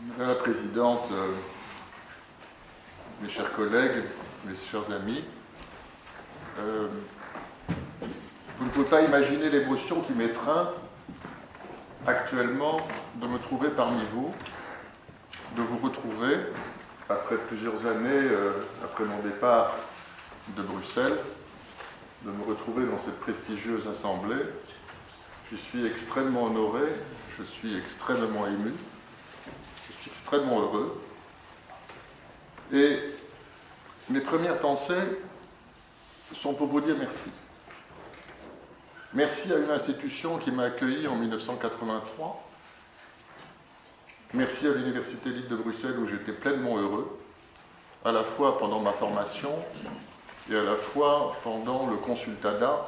Madame la Présidente, mes chers collègues, mes chers amis, vous ne pouvez pas imaginer l'émotion qui m'étreint actuellement de me trouver parmi vous, de vous retrouver après plusieurs années, après mon départ de Bruxelles, de me retrouver dans cette prestigieuse assemblée. Je suis extrêmement honoré, je suis extrêmement ému, je suis extrêmement heureux. Et mes premières pensées sont pour vous dire merci. Merci à une institution qui m'a accueilli en 1983. Merci à l'Université libre de Bruxelles où j'étais pleinement heureux, à la fois pendant ma formation et à la fois pendant le consultadat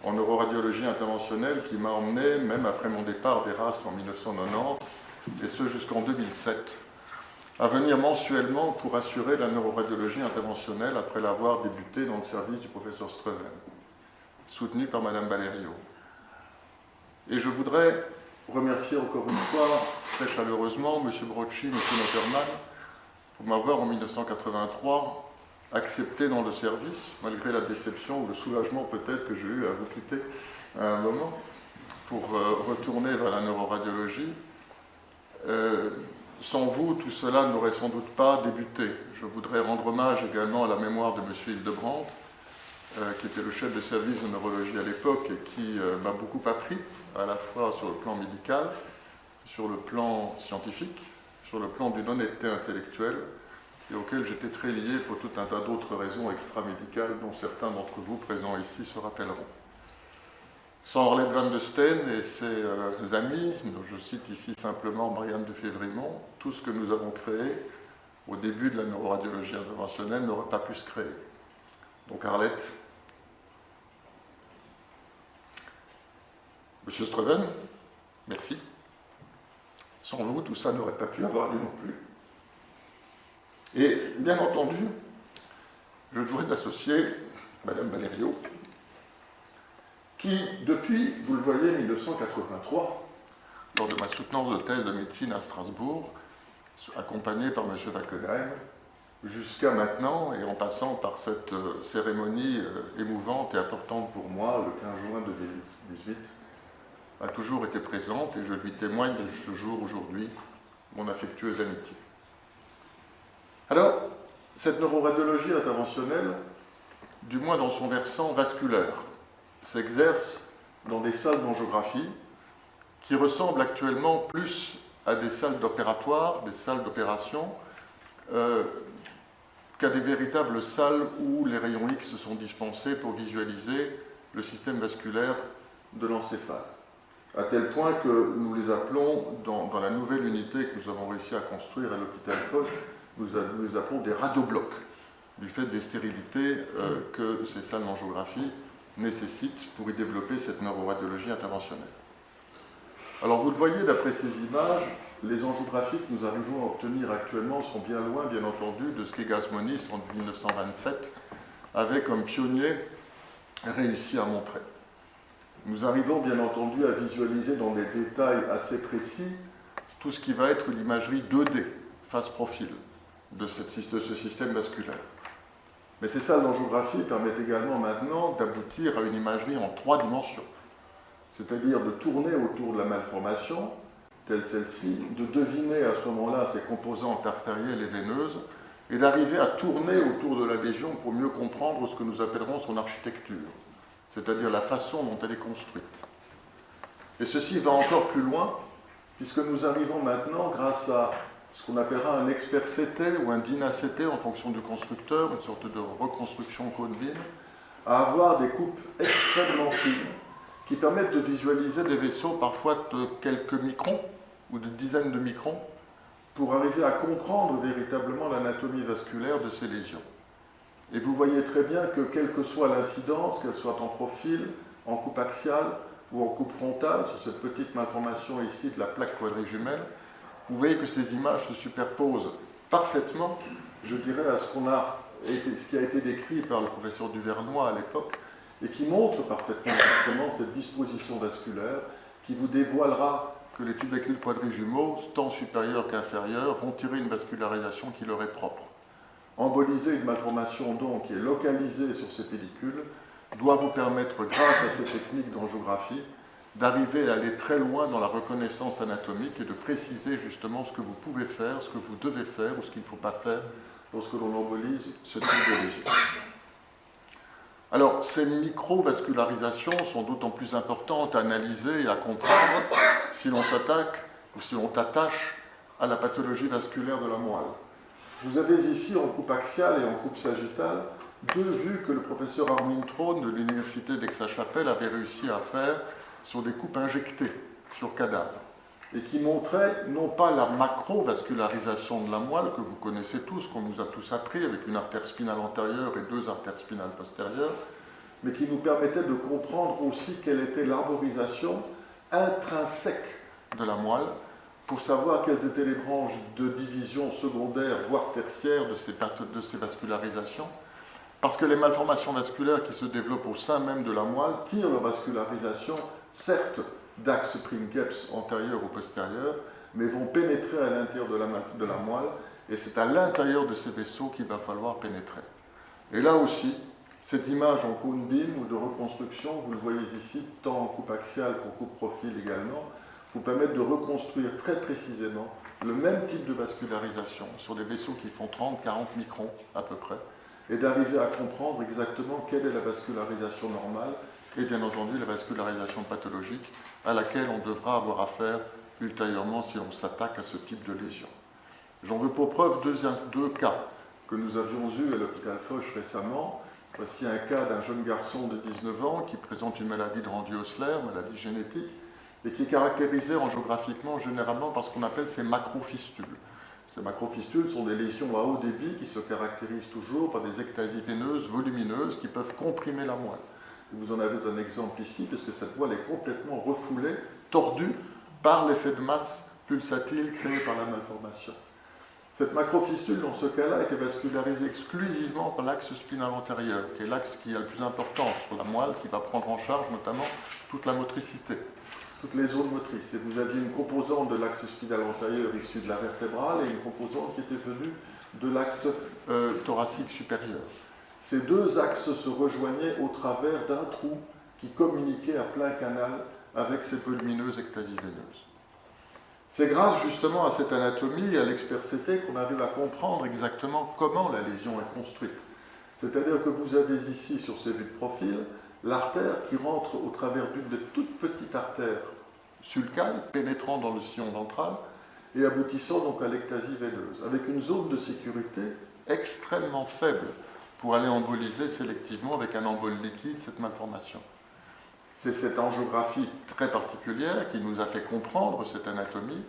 en neuroradiologie interventionnelle qui m'a emmené, même après mon départ d'Erasme en 1990, et ce jusqu'en 2007, à venir mensuellement pour assurer la neuroradiologie interventionnelle après l'avoir débuté dans le service du professeur Streven, soutenu par Madame Valerio. Et je voudrais remercier encore une fois, très chaleureusement, M. Brocchi, M. Notterman, pour m'avoir en 1983 accepté dans le service, malgré la déception ou le soulagement peut-être que j'ai eu à vous quitter à un moment, pour retourner vers la neuroradiologie. Sans vous, tout cela n'aurait sans doute pas débuté. Je voudrais rendre hommage également à la mémoire de M. Hildebrandt, qui était le chef de service de neurologie à l'époque et qui m'a beaucoup appris, à la fois sur le plan médical, sur le plan scientifique, sur le plan d'une honnêteté intellectuelle, et auquel j'étais très lié pour tout un tas d'autres raisons extramédicales dont certains d'entre vous présents ici se rappelleront. Sans Orlette van de Steen et ses amis, je cite ici simplement Marianne de Févrimont, tout ce que nous avons créé au début de la neuroradiologie interventionnelle n'aurait pas pu se créer. Donc Arlette, Monsieur Streven, merci. Sans vous, tout ça n'aurait pas pu avoir lieu non plus. Et bien entendu, je devrais associer Madame Valerio, qui, depuis, vous le voyez, 1983, lors de ma soutenance de thèse de médecine à Strasbourg, accompagnée par M. Wackenheim, jusqu'à maintenant, et en passant par cette cérémonie émouvante et importante pour moi, le 15 juin 2018, a toujours été présente, et je lui témoigne de ce jour aujourd'hui mon affectueuse amitié. Alors, cette neuroradiologie interventionnelle, du moins dans son versant vasculaire, s'exerce dans des salles d'angiographie qui ressemblent actuellement plus à des salles d'opératoire, des salles d'opération, qu'à des véritables salles où les rayons X sont dispensés pour visualiser le système vasculaire de l'encéphale. À tel point que nous les appelons, dans la nouvelle unité que nous avons réussi à construire à l'hôpital Foch, nous les appelons des radioblocs, du fait des stérilités que ces salles d'angiographie nécessitent pour y développer cette neuroradiologie interventionnelle. Alors vous le voyez, d'après ces images, les angiographies que nous arrivons à obtenir actuellement sont bien loin, bien entendu, de ce qu'Egasmonis, en 1927, avait comme pionnier réussi à montrer. Nous arrivons bien entendu à visualiser dans des détails assez précis tout ce qui va être l'imagerie 2D, face profil, de ce système vasculaire. Mais ces salles d'angiographie permettent également maintenant d'aboutir à une imagerie en 3 dimensions, c'est-à-dire de tourner autour de la malformation, telle celle-ci, de deviner à ce moment-là ses composantes artérielles et veineuses, et d'arriver à tourner autour de la lésion pour mieux comprendre ce que nous appellerons son architecture, c'est-à-dire la façon dont elle est construite. Et ceci va encore plus loin, puisque nous arrivons maintenant, grâce à ce qu'on appellera un expert CT ou un DINA-CT en fonction du constructeur, une sorte de reconstruction cone-beam, à avoir des coupes extrêmement fines qui permettent de visualiser des vaisseaux parfois de quelques microns ou de dizaines de microns pour arriver à comprendre véritablement l'anatomie vasculaire de ces lésions. Et vous voyez très bien que quelle que soit l'incidence, qu'elle soit en profil, en coupe axiale ou en coupe frontale, sur cette petite malformation ici de la plaque quadrijumelle, vous voyez que ces images se superposent parfaitement, je dirais, à ce qui a été décrit par le professeur Duvernois à l'époque, et qui montre parfaitement justement cette disposition vasculaire qui vous dévoilera que les tubercules quadrijumeaux, tant supérieurs qu'inférieurs, vont tirer une vascularisation qui leur est propre. Emboliser une malformation donc qui est localisée sur ces pellicules doit vous permettre, grâce à ces techniques d'angiographie, d'arriver à aller très loin dans la reconnaissance anatomique et de préciser justement ce que vous pouvez faire, ce que vous devez faire ou ce qu'il ne faut pas faire lorsque l'on embolise ce type de lésion. Alors, ces microvascularisations sont d'autant plus importantes à analyser et à comprendre si l'on s'attaque ou si l'on t'attache à la pathologie vasculaire de la moelle. Vous avez ici, en coupe axiale et en coupe sagittale, deux vues que le professeur Armin Traun de l'université d'Aix-la-Chapelle avait réussi à faire sur des coupes injectées sur cadavres et qui montraient non pas la macrovascularisation de la moelle que vous connaissez tous, qu'on nous a tous appris avec une artère spinale antérieure et deux artères spinales postérieures, mais qui nous permettait de comprendre aussi quelle était l'arborisation intrinsèque de la moelle pour savoir quelles étaient les branches de division secondaire, voire tertiaire de ces vascularisations. Parce que les malformations vasculaires qui se développent au sein même de la moelle tirent leur vascularisation, certes d'axe princeps antérieur ou postérieur, mais vont pénétrer à l'intérieur de la moelle, et c'est à l'intérieur de ces vaisseaux qu'il va falloir pénétrer. Et là aussi, cette image en cône beam ou de reconstruction, vous le voyez ici, tant en coupe axiale qu'en coupe profil également, vous permettent de reconstruire très précisément le même type de vascularisation sur des vaisseaux qui font 30-40 microns à peu près, et d'arriver à comprendre exactement quelle est la vascularisation normale et bien entendu la vascularisation pathologique à laquelle on devra avoir affaire ultérieurement si on s'attaque à ce type de lésion. J'en veux pour preuve deux cas que nous avions eus à l'hôpital Foch récemment. Voici un cas d'un jeune garçon de 19 ans qui présente une maladie de Randy-Osler, maladie génétique, et qui est caractérisée angiographiquement généralement par ce qu'on appelle ces macrofistules. Ces macrofistules sont des lésions à haut débit qui se caractérisent toujours par des ectasies veineuses volumineuses qui peuvent comprimer la moelle. Vous en avez un exemple ici, puisque cette moelle est complètement refoulée, tordue par l'effet de masse pulsatile créé par la malformation. Cette macrofistule, dans ce cas-là, était vascularisée exclusivement par l'axe spinal antérieur, qui est l'axe qui a le plus important sur la moelle, qui va prendre en charge notamment toute la motricité, toutes les zones motrices. Et vous aviez une composante de l'axe spinal antérieur issue de la vertébrale et une composante qui était venue de l'axe thoracique supérieur. Ces deux axes se rejoignaient au travers d'un trou qui communiquait à plein canal avec ces volumineuses ectasies veineuses. C'est grâce justement à cette anatomie et à l'expertité qu'on arrive à comprendre exactement comment la lésion est construite. C'est-à-dire que vous avez ici, sur ces vues de profil, l'artère qui rentre au travers d'une des toutes petites artères sulcales, pénétrant dans le sillon ventral et aboutissant donc à l'ectasie veineuse, avec une zone de sécurité extrêmement faible pour aller emboliser sélectivement avec un embol liquide cette malformation. C'est cette angiographie très particulière qui nous a fait comprendre cette anatomie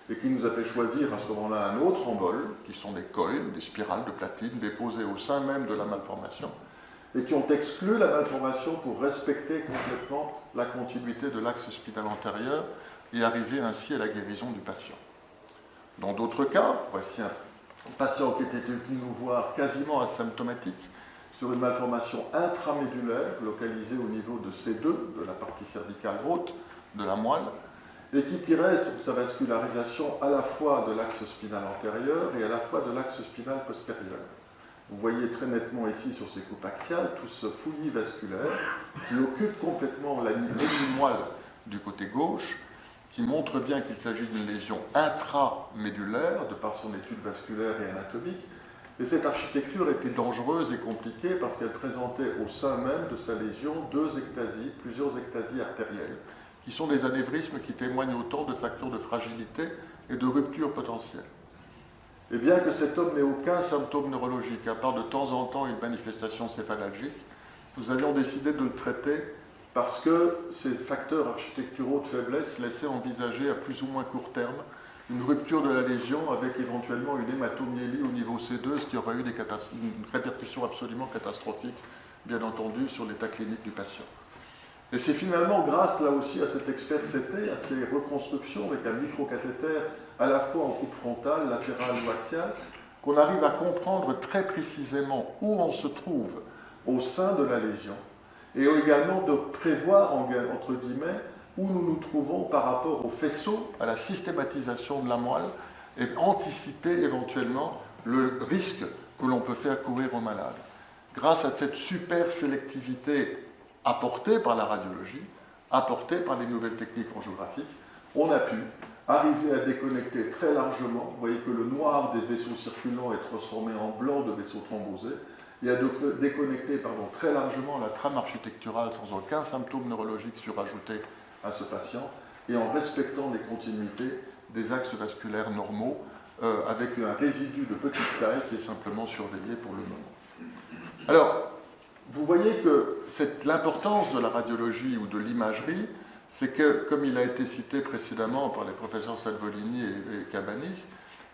et qui nous a fait choisir à ce moment-là un autre embol, qui sont des coils, des spirales de platine déposées au sein même de la malformation et qui ont exclu la malformation pour respecter complètement la continuité de l'axe spinal antérieur et arriver ainsi à la guérison du patient. Dans d'autres cas, voici un patient qui était venu nous voir quasiment asymptomatique sur une malformation intramédulaire localisée au niveau de C2, de la partie cervicale haute de la moelle, et qui tirait sa vascularisation à la fois de l'axe spinal antérieur et à la fois de l'axe spinal postérieur. Vous voyez très nettement ici sur ces coupes axiales tout ce fouillis vasculaire qui occupe complètement l'hémimoelle du côté gauche, qui montre bien qu'il s'agit d'une lésion intramédulaire de par son étude vasculaire et anatomique. Et cette architecture était dangereuse et compliquée parce qu'elle présentait au sein même de sa lésion plusieurs ectasies artérielles, qui sont des anévrismes qui témoignent autant de facteurs de fragilité et de rupture potentielle. Et bien que cet homme n'ait aucun symptôme neurologique, à part de temps en temps une manifestation céphalalgique, nous avions décidé de le traiter parce que ces facteurs architecturaux de faiblesse laissaient envisager à plus ou moins court terme une rupture de la lésion avec éventuellement une hématomyélie au niveau C2, ce qui aurait eu une répercussion absolument catastrophique, bien entendu, sur l'état clinique du patient. Et c'est finalement grâce là aussi à cette expertité, à ces reconstructions avec un microcathéter à la fois en coupe frontale, latérale ou axiale, qu'on arrive à comprendre très précisément où on se trouve au sein de la lésion et également de prévoir, entre guillemets, où nous nous trouvons par rapport au faisceau, à la systématisation de la moelle, et anticiper éventuellement le risque que l'on peut faire courir aux malades. Grâce à cette super sélectivité apportée par la radiologie, apportée par les nouvelles techniques angiographiques, on a pu arriver à déconnecter très largement. Vous voyez que le noir des vaisseaux circulants est transformé en blanc de vaisseaux thrombosés, et à déconnecter très largement la trame architecturale sans aucun symptôme neurologique surajouté à ce patient, et en respectant les continuités des axes vasculaires normaux, avec un résidu de petite taille qui est simplement surveillé pour le moment. Alors, vous voyez que l'importance de la radiologie ou de l'imagerie, c'est que, comme il a été cité précédemment par les professeurs Salvolini et Cabanis,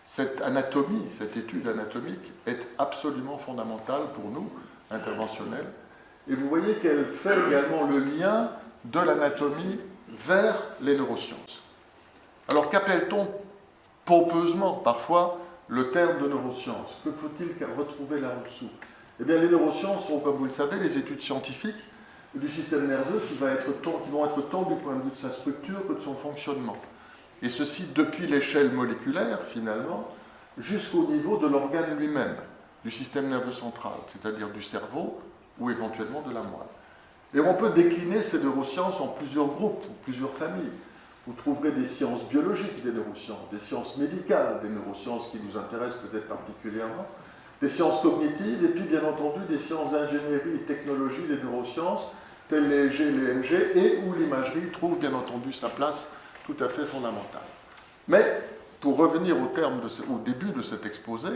cette anatomie, cette étude anatomique est absolument fondamentale pour nous, interventionnels. Et vous voyez qu'elle fait également le lien de l'anatomie vers les neurosciences. Alors qu'appelle-t-on pompeusement parfois le terme de neurosciences? Que faut-il retrouver là en dessous? Eh bien, les neurosciences sont, comme vous le savez, les études scientifiques du système nerveux qui vont être tant du point de vue de sa structure que de son fonctionnement. Et ceci depuis l'échelle moléculaire, finalement, jusqu'au niveau de l'organe lui-même, du système nerveux central, c'est-à-dire du cerveau ou éventuellement de la moelle. Et on peut décliner ces neurosciences en plusieurs groupes ou plusieurs familles. Vous trouverez des sciences biologiques des neurosciences, des sciences médicales des neurosciences qui nous intéressent peut-être particulièrement, des sciences cognitives, et puis bien entendu des sciences d'ingénierie et technologie des neurosciences, telles les EEG, les EMG, et où l'imagerie trouve bien entendu sa place tout à fait fondamentale. Mais, pour revenir au début de cet exposé,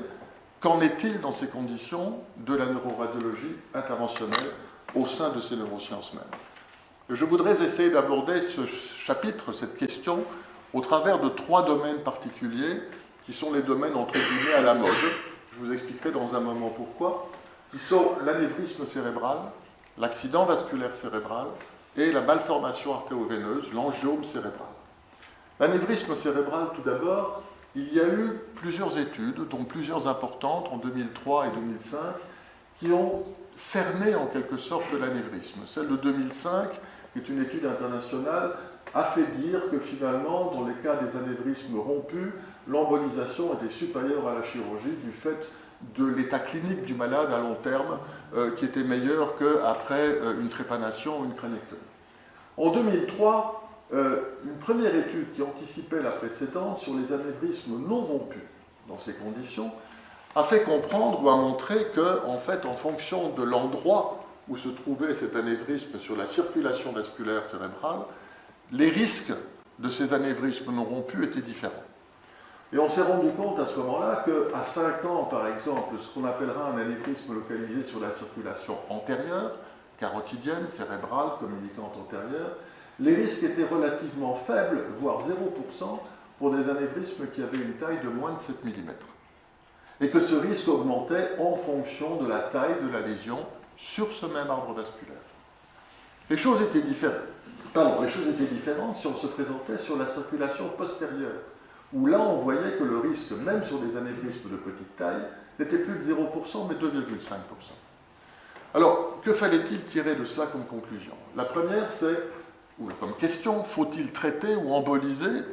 qu'en est-il dans ces conditions de la neuroradiologie interventionnelle au sein de ces neurosciences mêmes? Je voudrais essayer d'aborder ce chapitre, cette question, au travers de 3 domaines particuliers qui sont les domaines entre guillemets à la mode. Je vous expliquerai dans un moment pourquoi, qui sont l'anévrisme cérébral, l'accident vasculaire cérébral et la malformation artéroveineuse, l'angiome cérébral. L'anévrisme cérébral, tout d'abord, il y a eu plusieurs études, dont plusieurs importantes en 2003 et 2005, qui ont cerné en quelque sorte l'anévrisme. Celle de 2005, qui est une étude internationale, a fait dire que finalement, dans les cas des anévrismes rompus, l'embolisation était supérieure à la chirurgie du fait de l'état clinique du malade à long terme, qui était meilleur qu'après une trépanation ou une crânectomie. En 2003, une première étude qui anticipait la précédente sur les anévrismes non rompus dans ces conditions a fait comprendre ou a montré que, en fait, en fonction de l'endroit où se trouvait cet anévrisme sur la circulation vasculaire cérébrale, les risques de ces anévrismes non rompus étaient différents. Et on s'est rendu compte à ce moment-là qu'à 5 ans, par exemple, ce qu'on appellera un anévrisme localisé sur la circulation antérieure, carotidienne, cérébrale, communicante antérieure, les risques étaient relativement faibles, voire 0%, pour des anévrismes qui avaient une taille de moins de 7 mm. Et que ce risque augmentait en fonction de la taille de la lésion sur ce même arbre vasculaire. Les choses étaient différentes si on se présentait sur la circulation postérieure, où là on voyait que le risque, même sur des anévrismes de petite taille, n'était plus de 0%, mais 2,5%. Alors, que fallait-il tirer de cela comme conclusion? La première, ou comme question, faut-il traiter ou emboliser?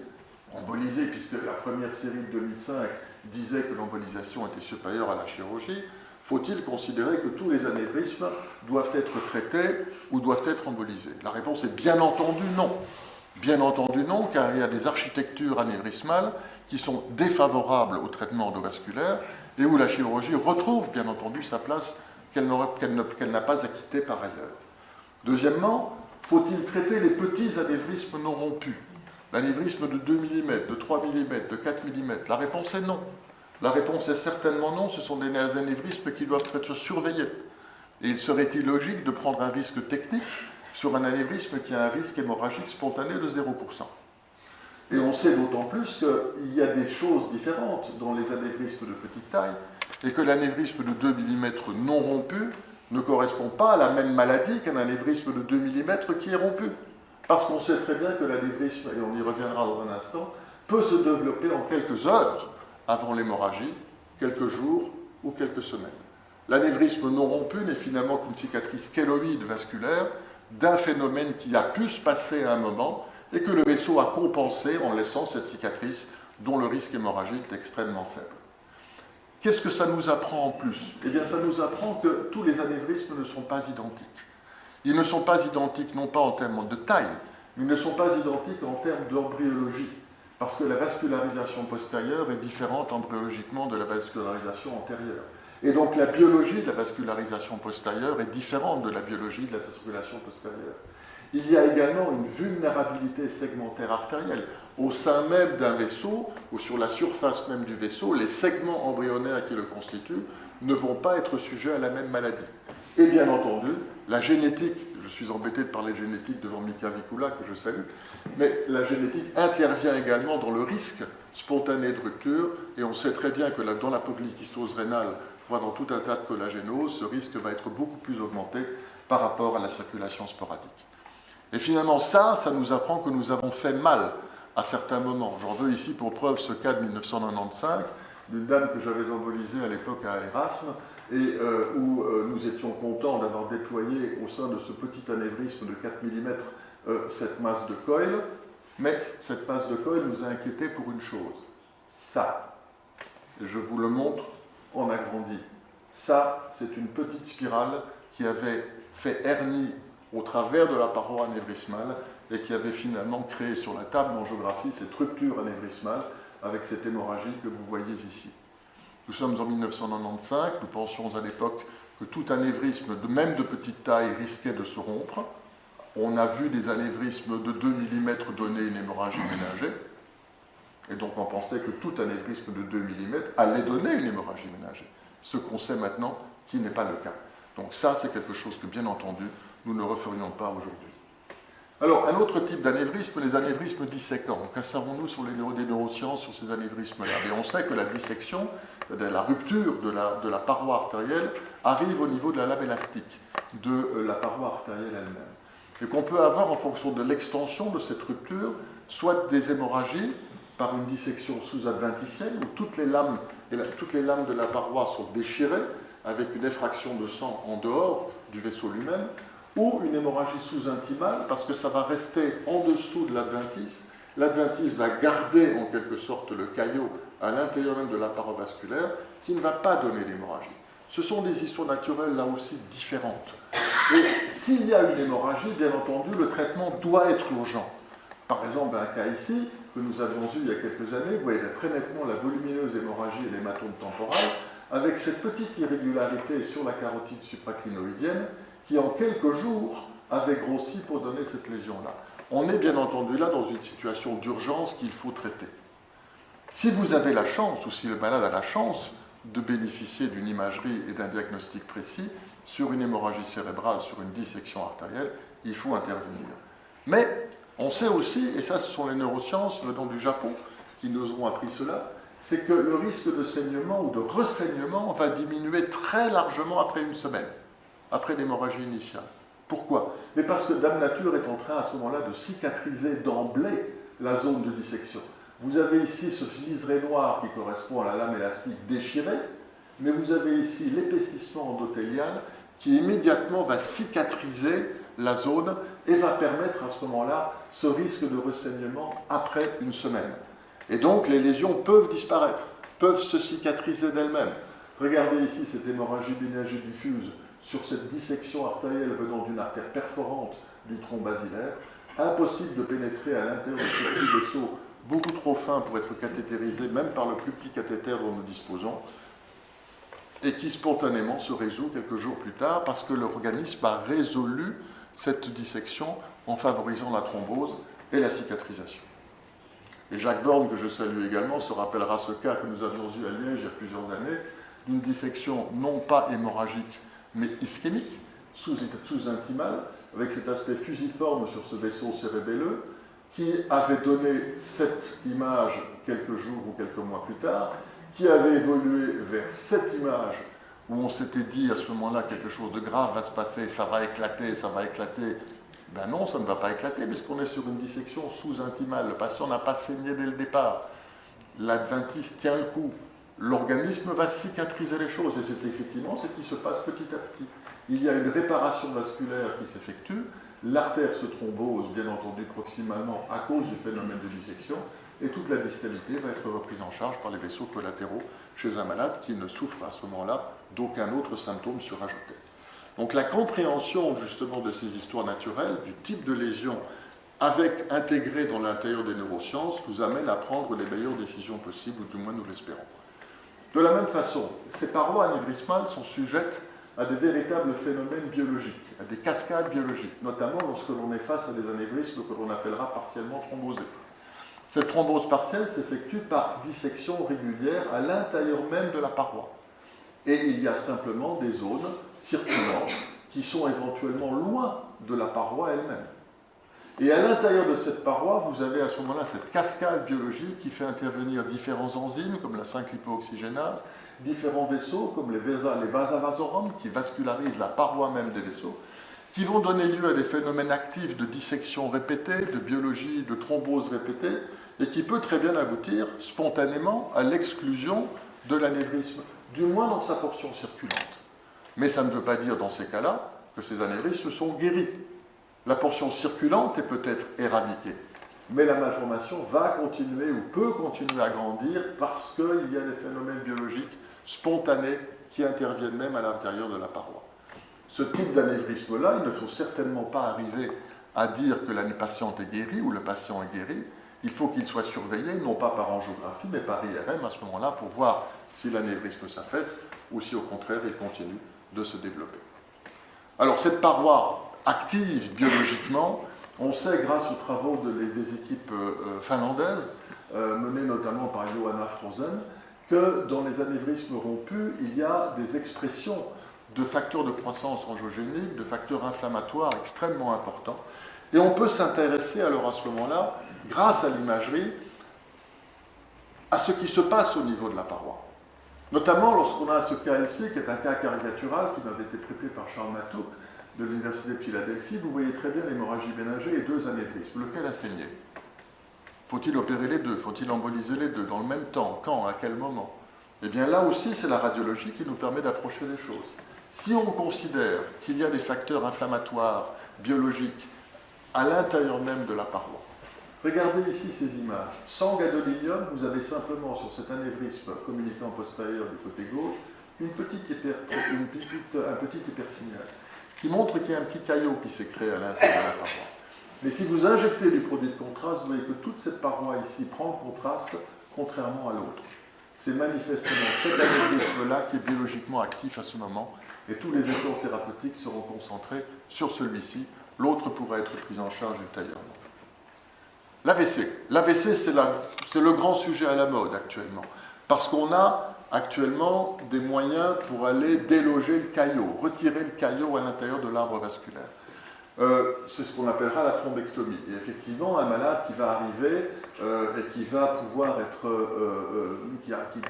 Emboliser, puisque la première série de 2005 disait que l'embolisation était supérieure à la chirurgie, faut-il considérer que tous les anévrismes doivent être traités ou doivent être embolisés? La réponse est bien entendu non. Bien entendu non, car il y a des architectures anévrismales qui sont défavorables au traitement endovasculaire et où la chirurgie retrouve bien entendu sa place qu'elle n'a pas acquittée par ailleurs. Deuxièmement, faut-il traiter les petits anévrismes non rompus? L'anévrisme de 2 mm, de 3 mm, de 4 mm? La réponse est non. La réponse est certainement non, ce sont des anévrismes qui doivent être surveillés. Et il serait illogique de prendre un risque technique sur un anévrisme qui a un risque hémorragique spontané de 0%. Et on sait d'autant plus qu'il y a des choses différentes dans les anévrismes de petite taille, et que l'anévrisme de 2 mm non rompu ne correspond pas à la même maladie qu'un anévrisme de 2 mm qui est rompu. Parce qu'on sait très bien que l'anévrisme, et on y reviendra dans un instant, peut se développer en quelques heures avant l'hémorragie, quelques jours ou quelques semaines. L'anévrisme non rompu n'est finalement qu'une cicatrice kéloïde vasculaire d'un phénomène qui a pu se passer à un moment et que le vaisseau a compensé en laissant cette cicatrice dont le risque hémorragique est extrêmement faible. Qu'est-ce que ça nous apprend en plus? Eh bien, ça nous apprend que tous les anévrismes ne sont pas identiques. Ils ne sont pas identiques non pas en termes de taille, ils ne sont pas identiques en termes d'embryologie, parce que la vascularisation postérieure est différente embryologiquement de la vascularisation antérieure. Et donc la biologie de la vascularisation postérieure est différente de la biologie de la vascularisation postérieure. Il y a également une vulnérabilité segmentaire artérielle. Au sein même d'un vaisseau, ou sur la surface même du vaisseau, les segments embryonnaires qui le constituent ne vont pas être sujets à la même maladie. Et bien entendu, la génétique, je suis embêté de parler de génétique devant Mika Vikula, que je salue, mais la génétique intervient également dans le risque spontané de rupture, et on sait très bien que dans la polykystose rénale, voire dans tout un tas de collagénoses, ce risque va être beaucoup plus augmenté par rapport à la circulation sporadique. Et finalement, ça nous apprend que nous avons fait mal à certains moments. J'en veux ici pour preuve ce cas de 1995, d'une dame que j'avais embolisée à l'époque à Erasme, et où nous étions contents d'avoir déployé au sein de ce petit anévrisme de 4 mm cette masse de coil, mais cette masse de coil nous a inquiétés pour une chose, ça. Et je vous le montre en agrandi. Ça, c'est une petite spirale qui avait fait hernie au travers de la paroi anévrismale et qui avait finalement créé sur la table d'angiographie cette rupture anévrismale avec cette hémorragie que vous voyez ici. Nous sommes en 1995, nous pensions à l'époque que tout anévrisme, même de petite taille, risquait de se rompre. On a vu des anévrismes de 2 mm donner une hémorragie ménagée, et donc on pensait que tout anévrisme de 2 mm allait donner une hémorragie ménagée. Ce qu'on sait maintenant qui n'est pas le cas. Donc ça, c'est quelque chose que, bien entendu, nous ne referions pas aujourd'hui. Alors, un autre type d'anévrisme, les anévrismes disséquants. Que savons-nous sur des neurosciences sur ces anévrismes-là? Et on sait que la dissection, c'est-à-dire la rupture de la paroi artérielle, arrive au niveau de la lame élastique de la paroi artérielle elle-même. Et qu'on peut avoir, en fonction de l'extension de cette rupture, soit des hémorragies par une dissection sous-adventicienne, où toutes les lames de la paroi sont déchirées, avec une effraction de sang en dehors du vaisseau lui-même, ou une hémorragie sous-intimale, parce que ça va rester en dessous de l'adventice. L'adventice va garder en quelque sorte le caillot à l'intérieur même de la paroi vasculaire, qui ne va pas donner d'hémorragie. Ce sont des histoires naturelles là aussi différentes. Et s'il y a une hémorragie, bien entendu, le traitement doit être urgent. Par exemple, un cas ici, que nous avions eu il y a quelques années, vous voyez très nettement la volumineuse hémorragie et l'hématome temporal, avec cette petite irrégularité sur la carotide supraclinoïdienne, qui en quelques jours avait grossi pour donner cette lésion-là. On est bien entendu là dans une situation d'urgence qu'il faut traiter. Si vous avez la chance, ou si le malade a la chance, de bénéficier d'une imagerie et d'un diagnostic précis sur une hémorragie cérébrale, sur une dissection artérielle, il faut intervenir. Mais on sait aussi, et ça ce sont les neurosciences venant du Japon qui nous ont appris cela, c'est que le risque de saignement ou de ressaignement va diminuer très largement après une semaine, après l'hémorragie initiale. Pourquoi? Mais parce que Dame Nature est en train à ce moment-là de cicatriser d'emblée la zone de dissection. Vous avez ici ce liseré noir qui correspond à la lame élastique déchirée, mais vous avez ici l'épaississement endothélial qui immédiatement va cicatriser la zone et va permettre à ce moment-là ce risque de ressaignement après une semaine. Et donc les lésions peuvent disparaître, peuvent se cicatriser d'elles-mêmes. Regardez ici cette hémorragie bénigne diffuse sur cette dissection artérielle venant d'une artère perforante du tronc basilaire. Impossible de pénétrer à l'intérieur de ce petit vaisseau beaucoup trop fin pour être cathétérisé, même par le plus petit cathéter dont nous disposons, et qui spontanément se résout quelques jours plus tard parce que l'organisme a résolu cette dissection en favorisant la thrombose et la cicatrisation. Et Jacques Borne, que je salue également, se rappellera ce cas que nous avions eu à Liège il y a plusieurs années, d'une dissection non pas hémorragique, mais ischémique, sous-intimale, avec cet aspect fusiforme sur ce vaisseau cérébelleux, qui avait donné cette image quelques jours ou quelques mois plus tard, qui avait évolué vers cette image où on s'était dit à ce moment-là quelque chose de grave va se passer, ça va éclater, ça va éclater. Ben non, ça ne va pas éclater puisqu'on est sur une dissection sous-intimale. Le patient n'a pas saigné dès le départ. L'adventice tient le coup. L'organisme va cicatriser les choses et c'est effectivement ce qui se passe petit à petit. Il y a une réparation vasculaire qui s'effectue, l'artère se thrombose, bien entendu, proximalement à cause du phénomène de dissection, et toute la distalité va être reprise en charge par les vaisseaux collatéraux chez un malade qui ne souffre à ce moment-là d'aucun autre symptôme surajouté. Donc la compréhension justement de ces histoires naturelles, du type de lésion avec intégré dans l'intérieur des neurosciences, nous amène à prendre les meilleures décisions possibles, ou du moins nous l'espérons. De la même façon, ces parois anévrismales sont sujettes à des véritables phénomènes biologiques, à des cascades biologiques, notamment lorsque l'on est face à des anévrismes que l'on appellera partiellement thrombosés. Cette thrombose partielle s'effectue par dissection régulière à l'intérieur même de la paroi. Et il y a simplement des zones circulantes qui sont éventuellement loin de la paroi elle-même. Et à l'intérieur de cette paroi, vous avez à ce moment-là cette cascade biologique qui fait intervenir différents enzymes, comme la 5-lipoxygénase, différents vaisseaux, comme les vasavasorum, qui vascularisent la paroi même des vaisseaux, qui vont donner lieu à des phénomènes actifs de dissection répétée, de biologie, de thrombose répétée, et qui peut très bien aboutir spontanément à l'exclusion de l'anévrisme, du moins dans sa portion circulante. Mais ça ne veut pas dire dans ces cas-là que ces anévrismes sont guéris. La portion circulante est peut-être éradiquée, mais la malformation va continuer ou peut continuer à grandir parce qu'il y a des phénomènes biologiques spontanés qui interviennent même à l'intérieur de la paroi. Ce type d'anévrisme-là, il ne faut certainement pas arriver à dire que la patiente est guérie ou le patient est guéri. Il faut qu'il soit surveillé, non pas par angiographie, mais par IRM à ce moment-là, pour voir si l'anévrisme s'affaisse ou si au contraire il continue de se développer. Alors cette paroi active biologiquement, on sait grâce aux travaux des équipes finlandaises, menées notamment par Johanna Frozen, que dans les anévrismes rompus, il y a des expressions de facteurs de croissance angiogénique, de facteurs inflammatoires extrêmement importants. Et on peut s'intéresser alors à ce moment-là, grâce à l'imagerie, à ce qui se passe au niveau de la paroi. Notamment lorsqu'on a ce cas ici, qui est un cas caricatural qui m'avait été traité par Charles Matouk de l'Université de Philadelphie, vous voyez très bien l'hémorragie ménagée et deux anévrismes. Lequel a saigné? Faut-il opérer les deux? Faut-il emboliser les deux? Dans le même temps? Quand? À quel moment? Eh bien là aussi, c'est la radiologie qui nous permet d'approcher les choses. Si on considère qu'il y a des facteurs inflammatoires, biologiques, à l'intérieur même de la paroi, regardez ici ces images. Sans gadolinium, vous avez simplement sur cet anévrisme communicant postérieur du côté gauche un petit hypersignal qui montre qu'il y a un petit caillot qui s'est créé à l'intérieur de la paroi. Mais si vous injectez du produit de contraste, vous voyez que toute cette paroi ici prend le contraste, contrairement à l'autre. C'est manifestement cet anévrisme-là qui est biologiquement actif à ce moment, et tous les efforts thérapeutiques seront concentrés sur celui-ci. L'autre pourra être pris en charge ultérieurement. L'AVC. L'AVC, c'est le grand sujet à la mode actuellement, parce qu'on a actuellement des moyens pour aller déloger le caillot, retirer le caillot à l'intérieur de l'arbre vasculaire. C'est ce qu'on appellera la thrombectomie. Et effectivement, un malade qui va arriver et qui va pouvoir être, qui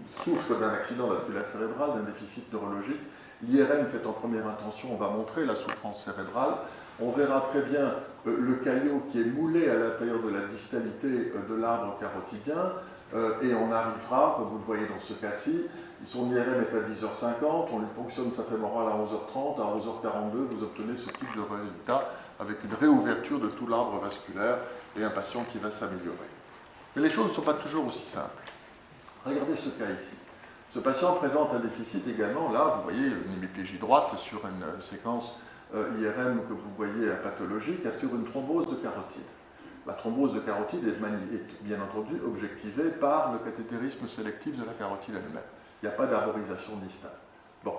souffre d'un accident vasculaire cérébral, d'un déficit neurologique, l'IRM fait en première intention, on va montrer la souffrance cérébrale. On verra très bien le caillot qui est moulé à l'intérieur de la distalité de l'arbre carotidien, et on arrivera, comme vous le voyez dans ce cas-ci, son IRM est à 10h50, on lui ponctionne sa fémorale à 11h30, à 11h42, vous obtenez ce type de résultat avec une réouverture de tout l'arbre vasculaire et un patient qui va s'améliorer. Mais les choses ne sont pas toujours aussi simples. Regardez ce cas ici. Ce patient présente un déficit également, là, vous voyez une hémiplégie droite sur une séquence IRM que vous voyez pathologique, sur une thrombose de carotide. La thrombose de carotide est bien entendu objectivée par le cathétérisme sélectif de la carotide elle-même. Il n'y a pas d'arborisation distincte. Bon,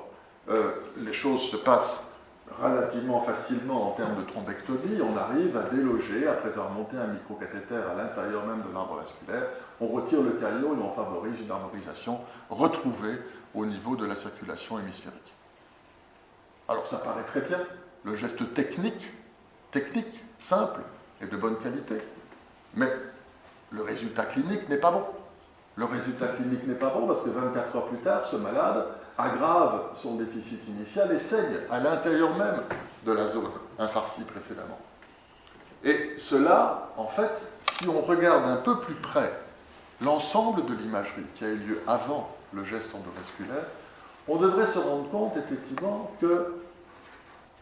les choses se passent relativement facilement en termes de thrombectomie. On arrive à déloger, après avoir monté un microcathéter à l'intérieur même de l'arbre vasculaire, on retire le caillot et on favorise une arborisation retrouvée au niveau de la circulation hémisphérique. Alors ça paraît très bien, le geste technique, simple et de bonne qualité, mais le résultat clinique n'est pas bon. Le résultat clinique n'est pas bon parce que 24 heures plus tard, ce malade aggrave son déficit initial et saigne à l'intérieur même de la zone infarcie précédemment. Et cela, en fait, si on regarde un peu plus près l'ensemble de l'imagerie qui a eu lieu avant le geste endovasculaire, on devrait se rendre compte effectivement que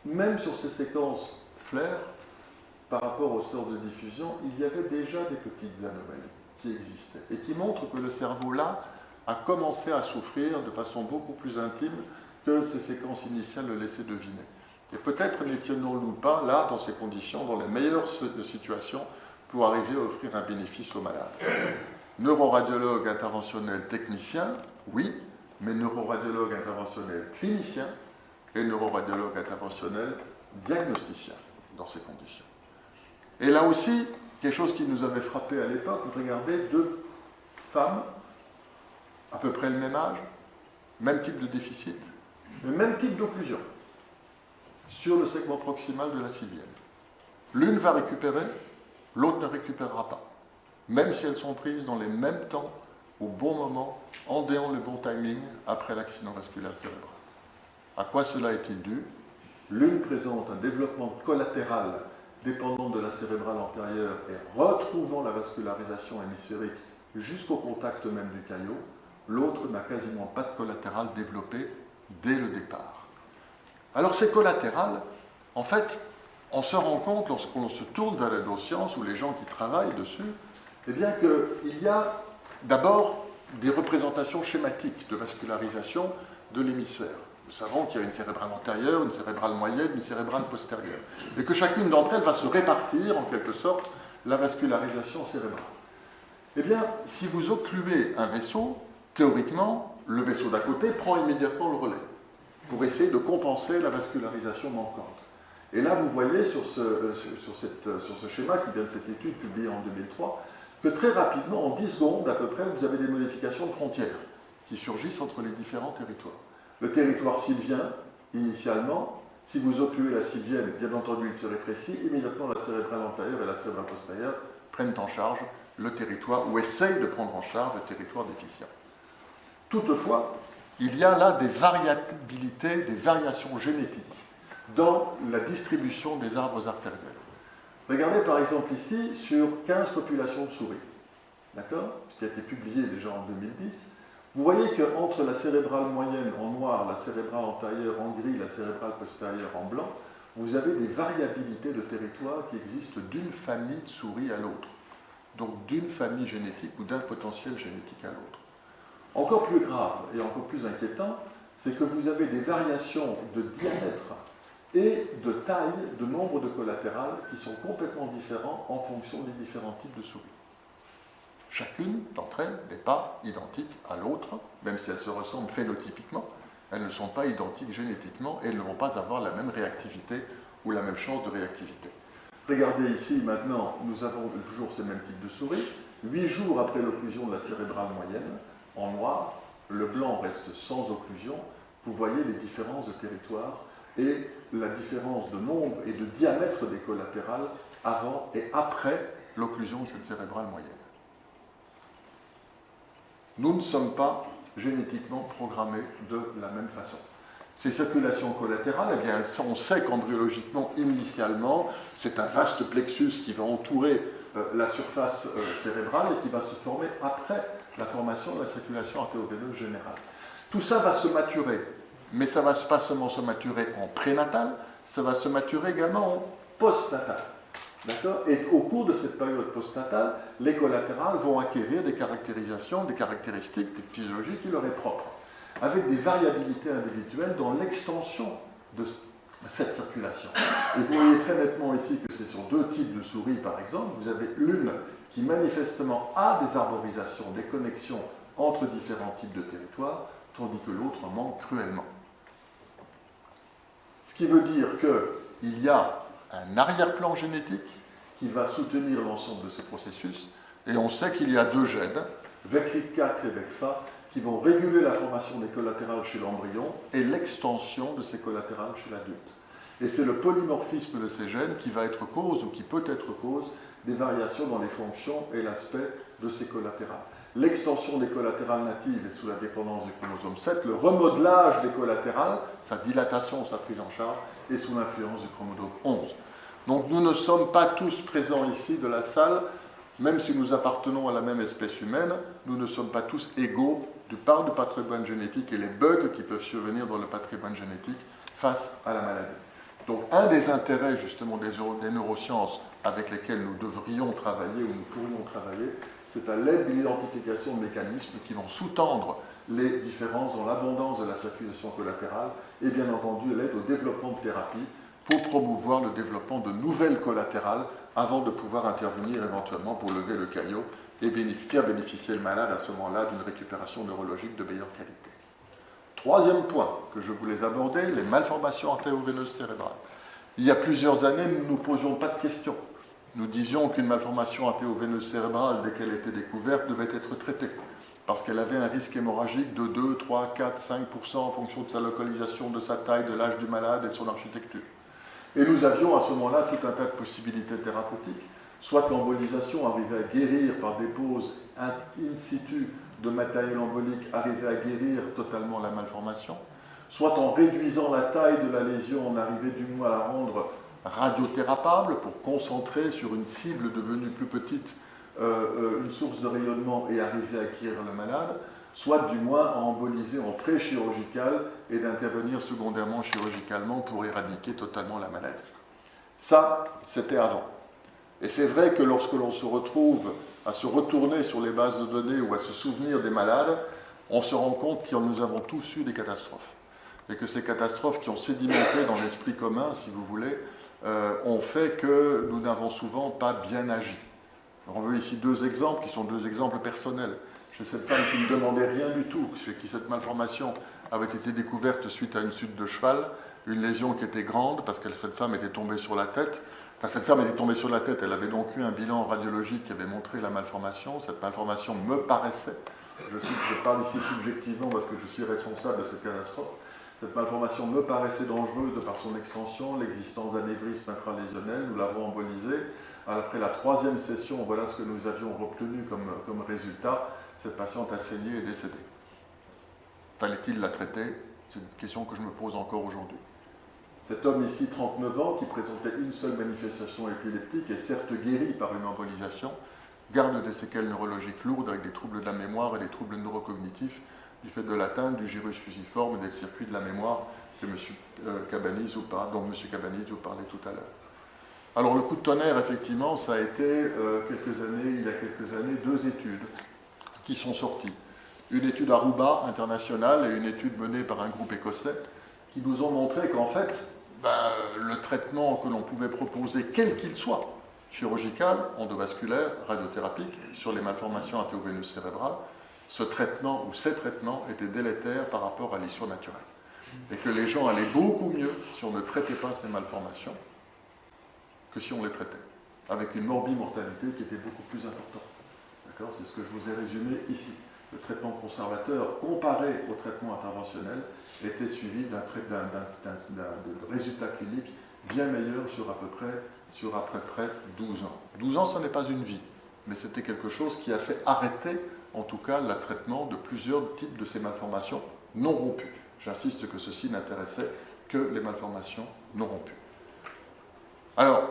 même sur ces séquences flair, par rapport au sort de diffusion, il y avait déjà des petites anomalies qui existaient et qui montrent que le cerveau là a commencé à souffrir de façon beaucoup plus intime que ces séquences initiales le laissaient deviner. Et peut-être n'étions-nous pas là, dans ces conditions, dans les meilleures situations pour arriver à offrir un bénéfice aux malades. Neuroradiologue interventionnel technicien, oui, mais neuroradiologue interventionnel clinicien et neuroradiologue interventionnel diagnosticien dans ces conditions. Et là aussi, quelque chose qui nous avait frappé à l'époque, regardez deux femmes, à peu près le même âge, même type de déficit, le même type d'occlusion sur le segment proximal de la sylvienne. L'une va récupérer, l'autre ne récupérera pas, même si elles sont prises dans les mêmes temps, au bon moment, en ayant le bon timing après l'accident vasculaire cérébral. À quoi cela est-il dû? L'une présente un développement collatéral dépendant de la cérébrale antérieure et retrouvant la vascularisation hémisphérique jusqu'au contact même du caillot. L'autre n'a quasiment pas de collatéral développé dès le départ. Alors ces collatérales, en fait, on se rend compte lorsqu'on se tourne vers les neurosciences ou les gens qui travaillent dessus, eh bien qu'il y a d'abord des représentations schématiques de vascularisation de l'hémisphère. Nous savons qu'il y a une cérébrale antérieure, une cérébrale moyenne, une cérébrale postérieure, et que chacune d'entre elles va se répartir, en quelque sorte, la vascularisation cérébrale. Eh bien, si vous occluez un vaisseau, théoriquement, le vaisseau d'à côté prend immédiatement le relais pour essayer de compenser la vascularisation manquante. Et là, vous voyez sur ce schéma qui vient de cette étude publiée en 2003, que très rapidement, en 10 secondes à peu près, vous avez des modifications de frontières qui surgissent entre les différents territoires. Le territoire sylvien, initialement, si vous occluez la sylvienne, bien entendu, il se rétrécit, immédiatement la cérébrale antérieure et la cérébrale postérieure prennent en charge le territoire, ou essayent de prendre en charge le territoire déficient. Toutefois, il y a là des variabilités, des variations génétiques dans la distribution des arbres artériels. Regardez par exemple ici sur 15 populations de souris, d'accord, ce qui a été publié déjà en 2010. Vous voyez qu'entre la cérébrale moyenne en noir, la cérébrale antérieure en gris, la cérébrale postérieure en blanc, vous avez des variabilités de territoire qui existent d'une famille de souris à l'autre, donc d'une famille génétique ou d'un potentiel génétique à l'autre. Encore plus grave et encore plus inquiétant, c'est que vous avez des variations de diamètre et de taille de nombre de collatérales qui sont complètement différents en fonction des différents types de souris. Chacune d'entre elles n'est pas identique à l'autre, même si elles se ressemblent phénotypiquement, elles ne sont pas identiques génétiquement et elles ne vont pas avoir la même réactivité ou la même chance de réactivité. Regardez ici maintenant, nous avons toujours ces mêmes types de souris. 8 jours après l'occlusion de la cérébrale moyenne, en noir, le blanc reste sans occlusion. Vous voyez les différences de territoire et la différence de nombre et de diamètre des collatérales avant et après l'occlusion de cette cérébrale moyenne. Nous ne sommes pas génétiquement programmés de la même façon. Ces circulations collatérales, eh bien, on sait qu'embryologiquement, initialement, c'est un vaste plexus qui va entourer la surface cérébrale et qui va se former après la formation de la circulation artério-veineuse générale. Tout ça va se maturer, mais ça ne va pas seulement se maturer en prénatal, ça va se maturer également en postnatal. D'accord ? Et au cours de cette période postnatale, les collatérales vont acquérir des caractérisations, des caractéristiques, des physiologies qui leur est propre, avec des variabilités individuelles dans l'extension de cette circulation. Et vous voyez très nettement ici que c'est sur 2 types de souris, par exemple. Vous avez l'une qui manifestement a des arborisations, des connexions entre différents types de territoires, tandis que l'autre en manque cruellement. Ce qui veut dire qu'il y a un arrière-plan génétique qui va soutenir l'ensemble de ces processus, et on sait qu'il y a 2 gènes, VECLIC4 et VECFA, qui vont réguler la formation des collatérales chez l'embryon et l'extension de ces collatérales chez l'adulte. Et c'est le polymorphisme de ces gènes qui va être cause, ou qui peut être cause, des variations dans les fonctions et l'aspect de ces collatérales. L'extension des collatérales natives est sous la dépendance du chromosome 7, le remodelage des collatérales, sa dilatation, sa prise en charge, est sous l'influence du chromosome 11. Donc nous ne sommes pas tous présents ici de la salle, même si nous appartenons à la même espèce humaine, nous ne sommes pas tous égaux du part du patrimoine génétique et les bugs qui peuvent survenir dans le patrimoine génétique face à la maladie. Donc un des intérêts justement des neurosciences avec lesquels nous devrions travailler ou nous pourrions travailler, c'est à l'aide de l'identification de mécanismes qui vont sous-tendre les différences dans l'abondance de la circulation collatérale et bien entendu à l'aide au développement de thérapies pour promouvoir le développement de nouvelles collatérales avant de pouvoir intervenir éventuellement pour lever le caillot et faire bénéficier le malade à ce moment-là d'une récupération neurologique de meilleure qualité. Troisième point que je voulais aborder, les malformations artério-veineuses cérébrales. Il y a plusieurs années, nous ne nous posions pas de questions. Nous disions qu'une malformation artério-veineuse cérébrale, dès qu'elle était découverte, devait être traitée, parce qu'elle avait un risque hémorragique de 2, 3, 4, 5% en fonction de sa localisation, de sa taille, de l'âge du malade et de son architecture. Et nous avions à ce moment-là tout un tas de possibilités thérapeutiques, soit l'embolisation arrivait à guérir par des poses in situ de matériel embolique, arrivait à guérir totalement la malformation, soit en réduisant la taille de la lésion, on arrivait du moins à la rendre radiothérapable pour concentrer sur une cible devenue plus petite une source de rayonnement et arriver à guérir le malade, soit du moins à emboliser en pré-chirurgical et d'intervenir secondairement chirurgicalement pour éradiquer totalement la maladie. Ça, c'était avant. Et c'est vrai que lorsque l'on se retrouve à se retourner sur les bases de données ou à se souvenir des malades, on se rend compte que nous avons tous eu des catastrophes. Et que ces catastrophes qui ont sédimenté dans l'esprit commun, si vous voulez, ont fait que nous n'avons souvent pas bien agi. Alors on veut ici deux exemples qui sont deux exemples personnels. Chez cette femme qui ne demandait rien du tout, chez qui cette malformation avait été découverte suite à une chute de cheval, une lésion qui était grande parce que cette femme était tombée sur la tête. Enfin, cette femme était tombée sur la tête, elle avait donc eu un bilan radiologique qui avait montré la malformation. Cette malformation me paraissait, je parle ici subjectivement parce que je suis responsable de cette catastrophe, cette malformation me paraissait dangereuse de par son extension, l'existence d'anévrisme intralésionnel, nous l'avons embolisée. Après la troisième session, voilà ce que nous avions obtenu comme résultat, cette patiente a saigné et est décédée. Fallait-il la traiter? C'est une question que je me pose encore aujourd'hui. Cet homme ici, 39 ans, qui présentait une seule manifestation épileptique, est certes guéri par une embolisation, garde des séquelles neurologiques lourdes avec des troubles de la mémoire et des troubles neurocognitifs du fait de l'atteinte du gyrus fusiforme et des circuits de la mémoire que dont M. Cabanis vous parlait tout à l'heure. Alors le coup de tonnerre, effectivement, ça a été il y a quelques années, deux études qui sont sorties. Une étude Aruba internationale et une étude menée par un groupe écossais qui nous ont montré qu'en fait, le traitement que l'on pouvait proposer, quel qu'il soit, chirurgical, endovasculaire, radiothérapique, sur les malformations artério-veineuses cérébrales, ce traitement ou ces traitements étaient délétères par rapport à l'issue naturelle. Et que les gens allaient beaucoup mieux si on ne traitait pas ces malformations que si on les traitait, avec une morbimortalité qui était beaucoup plus importante. D'accord ? C'est ce que je vous ai résumé ici. Le traitement conservateur, comparé au traitement interventionnel, était suivi d'un résultat clinique bien meilleur sur à peu près 12 ans. 12 ans, ce n'est pas une vie, mais c'était quelque chose qui a fait arrêter, en tout cas, le traitement de plusieurs types de ces malformations non rompues. J'insiste que ceci n'intéressait que les malformations non rompues. Alors,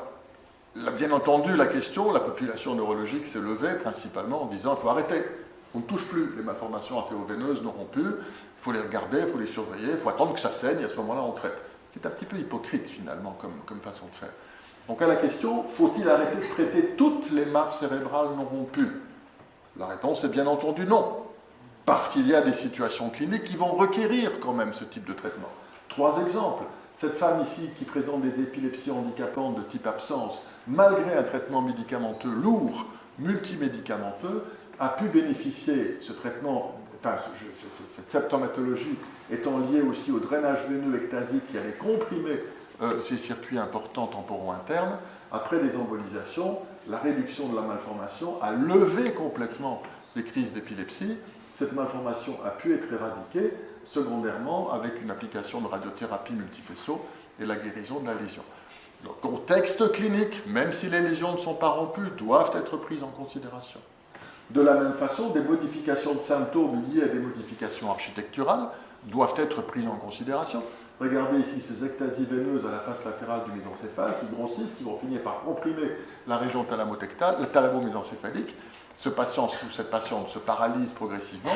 bien entendu, la population neurologique s'est levée principalement en disant qu'il faut arrêter. On ne touche plus les malformations artério-veineuses non rompues, il faut les regarder, il faut les surveiller, il faut attendre que ça saigne, et à ce moment-là, on traite. C'est un petit peu hypocrite, finalement, comme façon de faire. Donc, à la question, faut-il arrêter de traiter toutes les mappes cérébrales non rompues? La réponse est bien entendu non, parce qu'il y a des situations cliniques qui vont requérir quand même ce type de traitement. 3 exemples. Cette femme ici qui présente des épilepsies handicapantes de type absence, malgré un traitement médicamenteux lourd, multimédicamenteux, a pu bénéficier, ce traitement, cette symptomatologie étant liée aussi au drainage veineux ectasique qui avait comprimé ces circuits importants temporaux internes, après des embolisations, la réduction de la malformation a levé complètement les crises d'épilepsie. Cette malformation a pu être éradiquée secondairement avec une application de radiothérapie multifaisceau et la guérison de la lésion. Le contexte clinique, même si les lésions ne sont pas rompues, doivent être prises en considération. De la même façon, des modifications de symptômes liées à des modifications architecturales doivent être prises en considération. Regardez ici ces ectasies veineuses à la face latérale du mésencéphale qui grossissent, qui vont finir par comprimer la région talamo-mésencéphalique ce patient ou cette patiente se paralyse progressivement,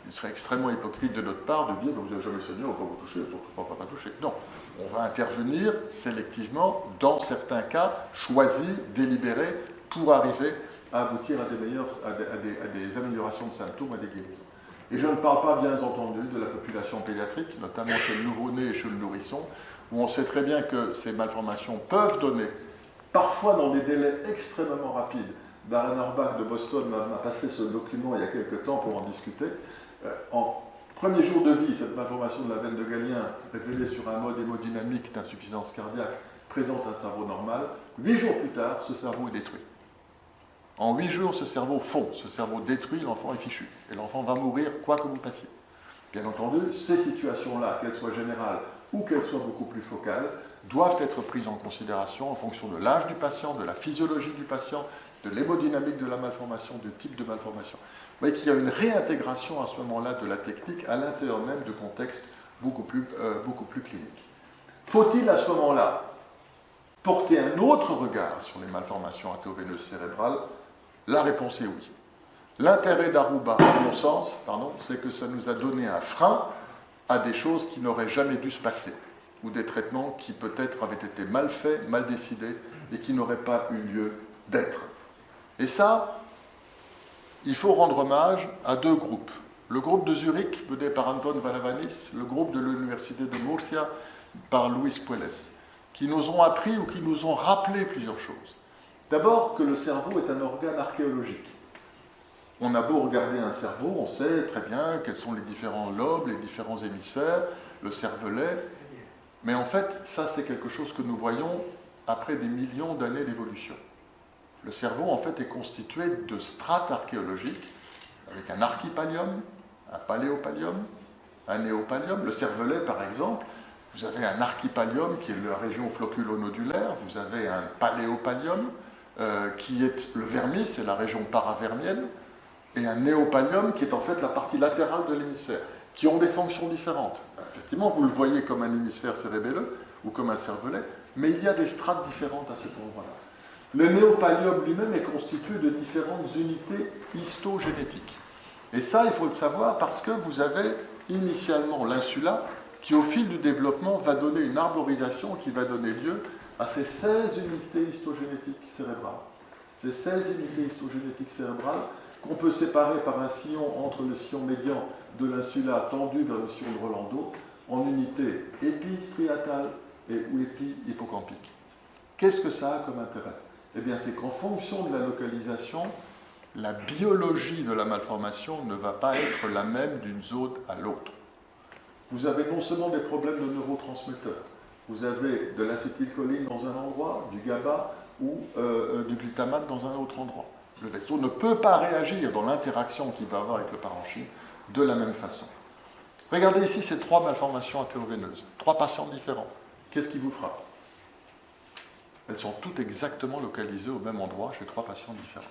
il serait extrêmement hypocrite de notre part de dire vous n'avez jamais saigné, on ne va pas vous toucher, surtout pas, on ne va pas toucher. Non, on va intervenir sélectivement dans certains cas choisis, délibérés, pour arriver à aboutir à des améliorations de symptômes, à des guérisons. Et je ne parle pas, bien entendu, de la population pédiatrique, notamment chez le nouveau-né et chez le nourrisson, où on sait très bien que ces malformations peuvent donner, parfois dans des délais extrêmement rapides. Darren Orbach de Boston m'a passé ce document il y a quelques temps pour en discuter. En premier jour de vie, cette malformation de la veine de Galien, révélée sur un mode hémodynamique d'insuffisance cardiaque, présente un cerveau normal. 8 jours plus tard, ce cerveau est détruit. En 8 jours, ce cerveau fond, ce cerveau détruit, l'enfant est fichu. Et l'enfant va mourir quoi que vous fassiez. Bien entendu, ces situations-là, qu'elles soient générales ou qu'elles soient beaucoup plus focales, doivent être prises en considération en fonction de l'âge du patient, de la physiologie du patient, de l'hémodynamique de la malformation, du type de malformation. Vous voyez qu'il y a une réintégration à ce moment-là de la technique à l'intérieur même de contextes beaucoup plus cliniques. Faut-il à ce moment-là porter un autre regard sur les malformations artéroveineuses cérébrales? La réponse est oui. L'intérêt d'Aruba, à mon sens, c'est que ça nous a donné un frein à des choses qui n'auraient jamais dû se passer, ou des traitements qui peut-être avaient été mal faits, mal décidés, et qui n'auraient pas eu lieu d'être. Et ça, il faut rendre hommage à 2 groupes. Le groupe de Zurich, mené par Anton Valavanis, le groupe de l'Université de Murcia, par Luis Puelles, qui nous ont appris ou qui nous ont rappelé plusieurs choses. D'abord, que le cerveau est un organe archéologique. On a beau regarder un cerveau, on sait très bien quels sont les différents lobes, les différents hémisphères, le cervelet, mais en fait, ça c'est quelque chose que nous voyons après des millions d'années d'évolution. Le cerveau, en fait, est constitué de strates archéologiques, avec un archipallium, un paléopallium, un néopallium. Le cervelet, par exemple, vous avez un archipallium qui est la région floculo-nodulaire, vous avez un paléopallium qui est le vermis, c'est la région paravermienne, et un néopallium qui est en fait la partie latérale de l'hémisphère, qui ont des fonctions différentes. Effectivement, vous le voyez comme un hémisphère cérébelleux ou comme un cervelet, mais il y a des strates différentes à cet endroit-là. Le néopallium lui-même est constitué de différentes unités histogénétiques. Et ça, il faut le savoir parce que vous avez initialement l'insula qui, au fil du développement, va donner une arborisation qui va donner lieu à ces 16 unités histogénétiques cérébrales. Ces 16 unités histogénétiques cérébrales qu'on peut séparer par un sillon entre le sillon médian de l'insula tendu vers le sillon de Rolando en unités épistriatales ou épi-hippocampiques. Qu'est-ce que ça a comme intérêt? Eh bien, c'est qu'en fonction de la localisation, la biologie de la malformation ne va pas être la même d'une zone à l'autre. Vous avez non seulement des problèmes de neurotransmetteurs, vous avez de l'acétylcholine dans un endroit, du GABA ou du glutamate dans un autre endroit. Le vaisseau ne peut pas réagir dans l'interaction qu'il va avoir avec le parenchyme de la même façon. Regardez ici ces 3 malformations artéroveineuses, 3 patients différents. Qu'est-ce qui vous frappe? Elles sont toutes exactement localisées au même endroit chez 3 patients différents.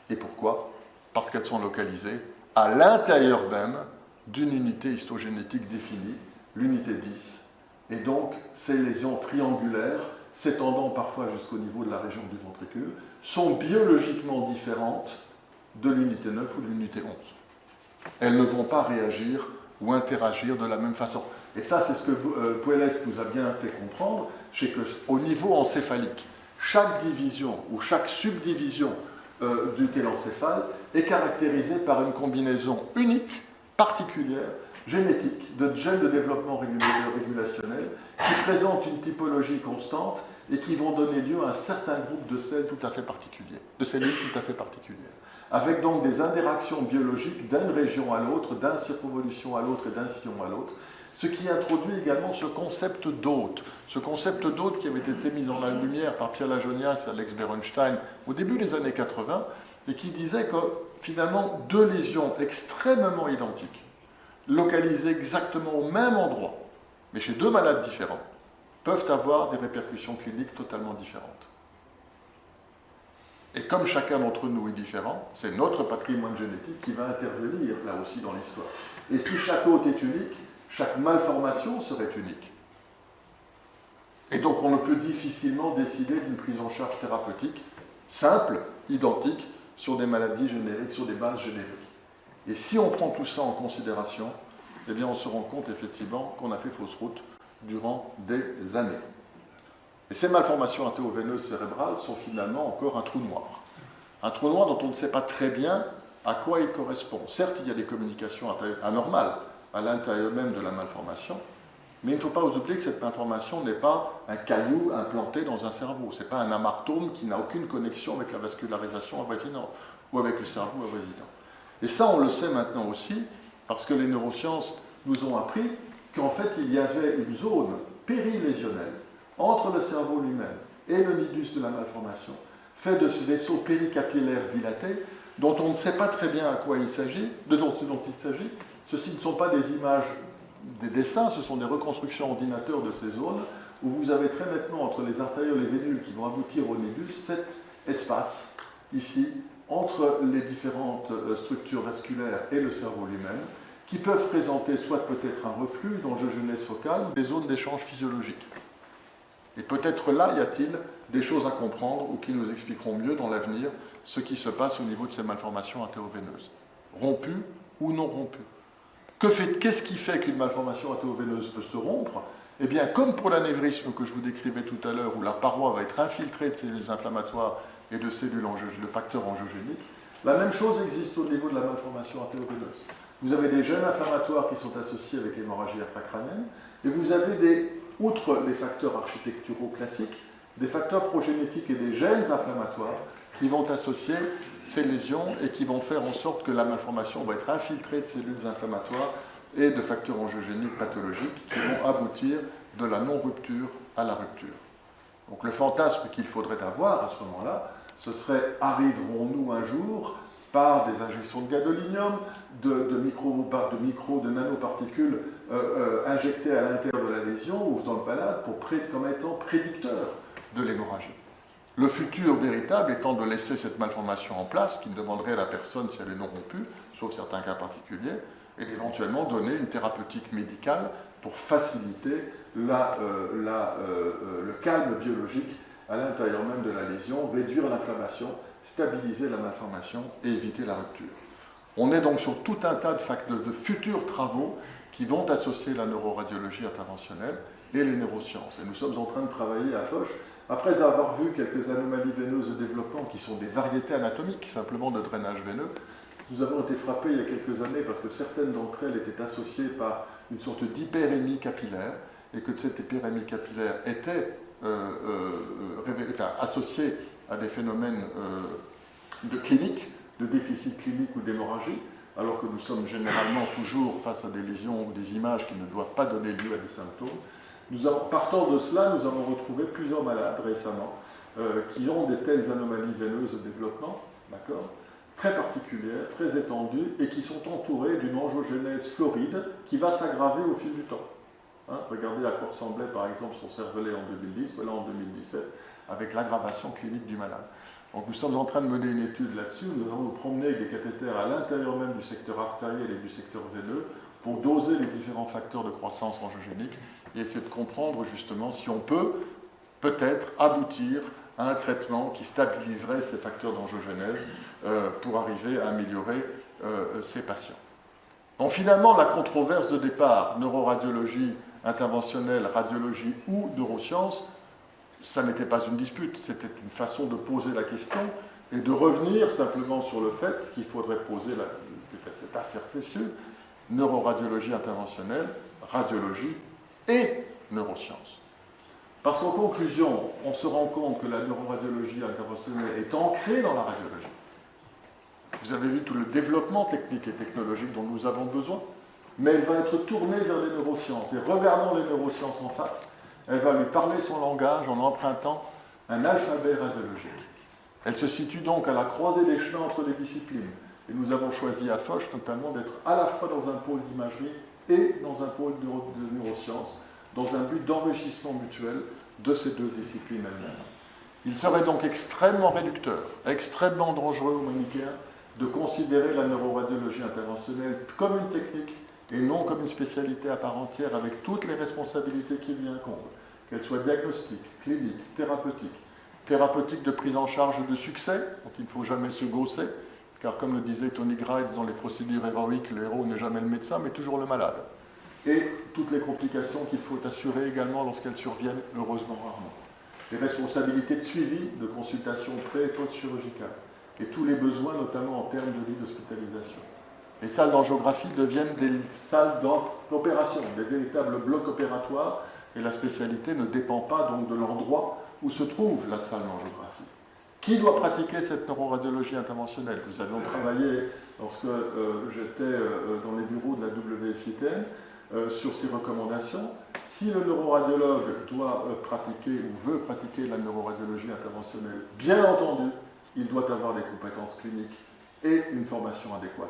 Et pourquoi? Parce qu'elles sont localisées à l'intérieur même d'une unité histogénétique définie, l'unité 10. Et donc, ces lésions triangulaires, s'étendant parfois jusqu'au niveau de la région du ventricule, sont biologiquement différentes de l'unité 9 ou de l'unité 11. Elles ne vont pas réagir ou interagir de la même façon. Et ça, c'est ce que Puelles nous a bien fait comprendre, c'est qu'au niveau encéphalique, chaque division ou chaque subdivision du télencéphale est caractérisée par une combinaison unique, particulière, génétique, de gènes de développement régulationnel qui présentent une typologie constante et qui vont donner lieu à un certain groupe de cellules tout à fait particulières, avec donc des interactions biologiques d'une région à l'autre, d'une circonvolution à l'autre et d'un sillon à l'autre, ce qui introduit également ce concept d'hôte qui avait été mis en la lumière par Pierre Lajonias et Alex Berenstein au début des années 80, et qui disait que finalement 2 lésions extrêmement identiques, localisées exactement au même endroit, mais chez 2 malades différents, peuvent avoir des répercussions cliniques totalement différentes. Et comme chacun d'entre nous est différent, c'est notre patrimoine génétique qui va intervenir là aussi dans l'histoire. Et si chaque hôte est unique, chaque malformation serait unique. Et donc on ne peut difficilement décider d'une prise en charge thérapeutique simples, identiques, sur des maladies génériques, sur des bases génériques. Et si on prend tout ça en considération, eh bien on se rend compte effectivement qu'on a fait fausse route durant des années. Et ces malformations artério-veineuses cérébrales sont finalement encore un trou noir. Un trou noir dont on ne sait pas très bien à quoi il correspond. Certes, il y a des communications anormales à l'intérieur même de la malformation, mais il ne faut pas oublier que cette malformation n'est pas un caillou implanté dans un cerveau. Ce n'est pas un amartome qui n'a aucune connexion avec la vascularisation avoisinante ou avec le cerveau avoisinant. Et ça, on le sait maintenant aussi, parce que les neurosciences nous ont appris qu'en fait, il y avait une zone périlésionnelle entre le cerveau lui-même et le nidus de la malformation, fait de ce vaisseau péricapillaire dilaté, dont on ne sait pas très bien à quoi il s'agit, de ce dont il s'agit. Ceci ne sont pas des images, des dessins, ce sont des reconstructions ordinateurs de ces zones, où vous avez très nettement entre les artérioles et les vénules qui vont aboutir au nidus, cet espace, ici, entre les différentes structures vasculaires et le cerveau lui-même, qui peuvent présenter soit peut-être un reflux d'angiogenèse focale, des zones d'échange physiologique. Et peut-être là, y a-t-il des choses à comprendre ou qui nous expliqueront mieux dans l'avenir ce qui se passe au niveau de ces malformations artério-veineuses, rompues ou non rompues. Qu'est-ce qui fait qu'une malformation artério-veineuse peut se rompre? Eh bien, comme pour l'anévrisme que je vous décrivais tout à l'heure, où la paroi va être infiltrée de cellules inflammatoires et de cellules de facteurs angiogéniques, la même chose existe au niveau de la malformation artério-veineuse. Vous avez des gènes inflammatoires qui sont associés avec l'hémorragie intracrânienne, et vous avez outre les facteurs architecturaux classiques, des facteurs progénétiques et des gènes inflammatoires qui vont associer ces lésions et qui vont faire en sorte que la malformation va être infiltrée de cellules inflammatoires et de facteurs angiogéniques pathologiques qui vont aboutir de la non-rupture à la rupture. Donc le fantasme qu'il faudrait avoir à ce moment-là, ce serait arriverons-nous un jour par des injections de gadolinium, de nanoparticules injectées à l'intérieur de la lésion ou dans le palade comme étant prédicteurs de l'hémorragie. Le futur véritable étant de laisser cette malformation en place, qui ne demanderait à la personne si elle est non rompue, sauf certains cas particuliers, et d'éventuellement donner une thérapeutique médicale pour faciliter le calme biologique à l'intérieur même de la lésion, réduire l'inflammation, stabiliser la malformation et éviter la rupture. On est donc sur tout un tas de futurs travaux qui vont associer la neuroradiologie interventionnelle et les neurosciences. Et nous sommes en train de travailler à Foch, après avoir vu quelques anomalies veineuses de développement qui sont des variétés anatomiques, simplement de drainage veineux. Nous avons été frappés il y a quelques années parce que certaines d'entre elles étaient associées par une sorte d'hyperémie capillaire, et que cette hyperémie capillaire était associée à des phénomènes cliniques, de déficit clinique ou d'hémorragie, alors que nous sommes généralement toujours face à des lésions ou des images qui ne doivent pas donner lieu à des symptômes. Partant de cela, nous avons retrouvé plusieurs malades récemment qui ont des telles anomalies veineuses de développement, d'accord, très particulières, très étendues, et qui sont entourées d'une angiogénèse floride qui va s'aggraver au fil du temps. Regardez à quoi ressemblait par exemple son cervelet en 2010, voilà en 2017, avec l'aggravation clinique du malade. Donc nous sommes en train de mener une étude là-dessus, nous allons nous promener avec des cathéters à l'intérieur même du secteur artériel et du secteur veineux pour doser les différents facteurs de croissance angiogénique et essayer de comprendre justement si on peut peut-être aboutir à un traitement qui stabiliserait ces facteurs d'angiogénèse pour arriver à améliorer ces patients. Donc finalement, la controverse de départ, neuroradiologie interventionnelle, radiologie ou neurosciences, ça n'était pas une dispute, c'était une façon de poser la question et de revenir simplement sur le fait qu'il faudrait poser cette assertion, neuroradiologie interventionnelle, radiologie et neurosciences. Parce qu'en conclusion, on se rend compte que la neuroradiologie interventionnelle est ancrée dans la radiologie. Vous avez vu tout le développement technique et technologique dont nous avons besoin, mais elle va être tournée vers les neurosciences. Et regardons les neurosciences en face, elle va lui parler son langage en empruntant un alphabet radiologique. Elle se situe donc à la croisée des chemins entre les disciplines. Et nous avons choisi à Foch notamment d'être à la fois dans un pôle d'imagerie et dans un pôle de neurosciences, dans un but d'enrichissement mutuel de ces deux disciplines elles-mêmes. Il serait donc extrêmement réducteur, extrêmement dangereux aux manichéens de considérer la neuroradiologie interventionnelle comme une technique et non comme une spécialité à part entière avec toutes les responsabilités qui lui incombent, qu'elle soit diagnostique, clinique, thérapeutique, thérapeutique de prise en charge de succès, dont il ne faut jamais se gausser, car comme le disait Tony Grides dans les procédures héroïques, le héros n'est jamais le médecin, mais toujours le malade. Et toutes les complications qu'il faut assurer également lorsqu'elles surviennent, heureusement rarement. Les responsabilités de suivi, de consultation pré- et post-chirurgicale, et tous les besoins, notamment en termes de lit d'hospitalisation. Les salles d'angiographie deviennent des salles d'opération, des véritables blocs opératoires, et la spécialité ne dépend pas donc de l'endroit où se trouve la salle d'angiographie. Qui doit pratiquer cette neuroradiologie interventionnelle? Nous avions travaillé, lorsque j'étais dans les bureaux de la WFITN, sur ces recommandations. Si le neuroradiologue doit pratiquer ou veut pratiquer la neuroradiologie interventionnelle, bien entendu, il doit avoir des compétences cliniques et une formation adéquate.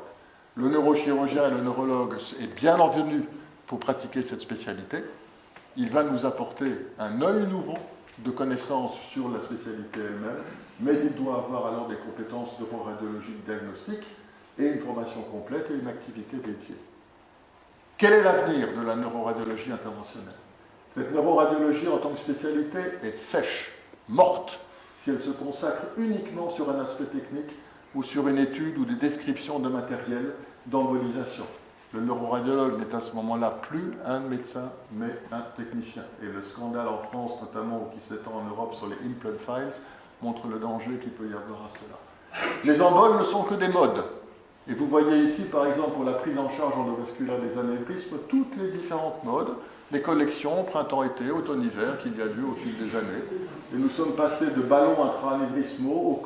Le neurochirurgien et le neurologue est bien envenu pour pratiquer cette spécialité. Il va nous apporter un œil nouveau de connaissances sur la spécialité elle-même, mais il doit avoir alors des compétences neuroradiologiques diagnostiques et une formation complète et une activité dédiée. Quel est l'avenir de la neuroradiologie interventionnelle? Cette neuroradiologie en tant que spécialité est sèche, morte, si elle se consacre uniquement sur un aspect technique ou sur une étude ou des descriptions de matériel d'embolisation. Le neuroradiologue n'est à ce moment-là plus un médecin, mais un technicien. Et le scandale en France, notamment, ou qui s'étend en Europe sur les implant files, montre le danger qu'il peut y avoir à cela. Les emboles ne sont que des modes. Et vous voyez ici, par exemple, pour la prise en charge endovasculaire des anévrismes, toutes les différentes modes, les collections printemps-été, automne-hiver, qu'il y a eu au fil des années. Et nous sommes passés de ballons intra-anévrismaux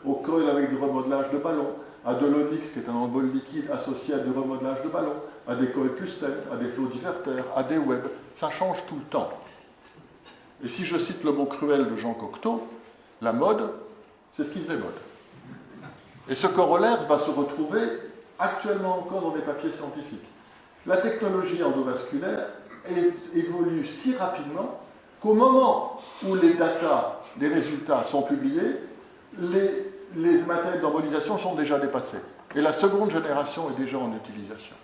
au coil avec du remodelage de ballons, à de l'onyx, qui est un embol liquide associé à du remodelage de ballons, à des coils Custom, à des flots diverters, à des webs. Ça change tout le temps. Et si je cite le mot cruel de Jean Cocteau, la mode, c'est ce qui se démode. Et ce corollaire va se retrouver actuellement encore dans des papiers scientifiques. La technologie endovasculaire évolue si rapidement qu'au moment où les data, les résultats sont publiés, les matériels d'embolisation sont déjà dépassés. Et la seconde génération est déjà en utilisation.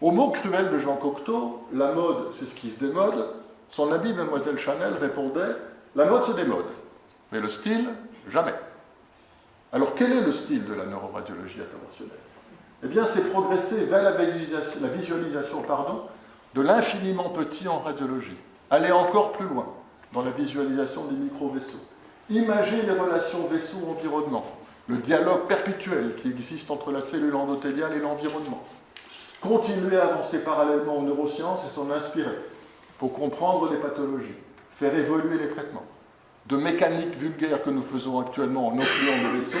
Au mot cruel de Jean Cocteau, la mode, c'est ce qui se démode, son amie Mademoiselle Chanel répondait « La mode se démode, mais le style, jamais ». Alors, quel est le style de la neuroradiologie interventionnelle? Eh bien, c'est progresser vers la visualisation de l'infiniment petit en radiologie. Aller encore plus loin dans la visualisation des micro-vaisseaux. Imager les relations vaisseau-environnement, le dialogue perpétuel qui existe entre la cellule endothéliale et l'environnement. Continuer à avancer parallèlement aux neurosciences et s'en inspirer pour comprendre les pathologies, faire évoluer les traitements. De mécanique vulgaire que nous faisons actuellement en occluant le vaisseau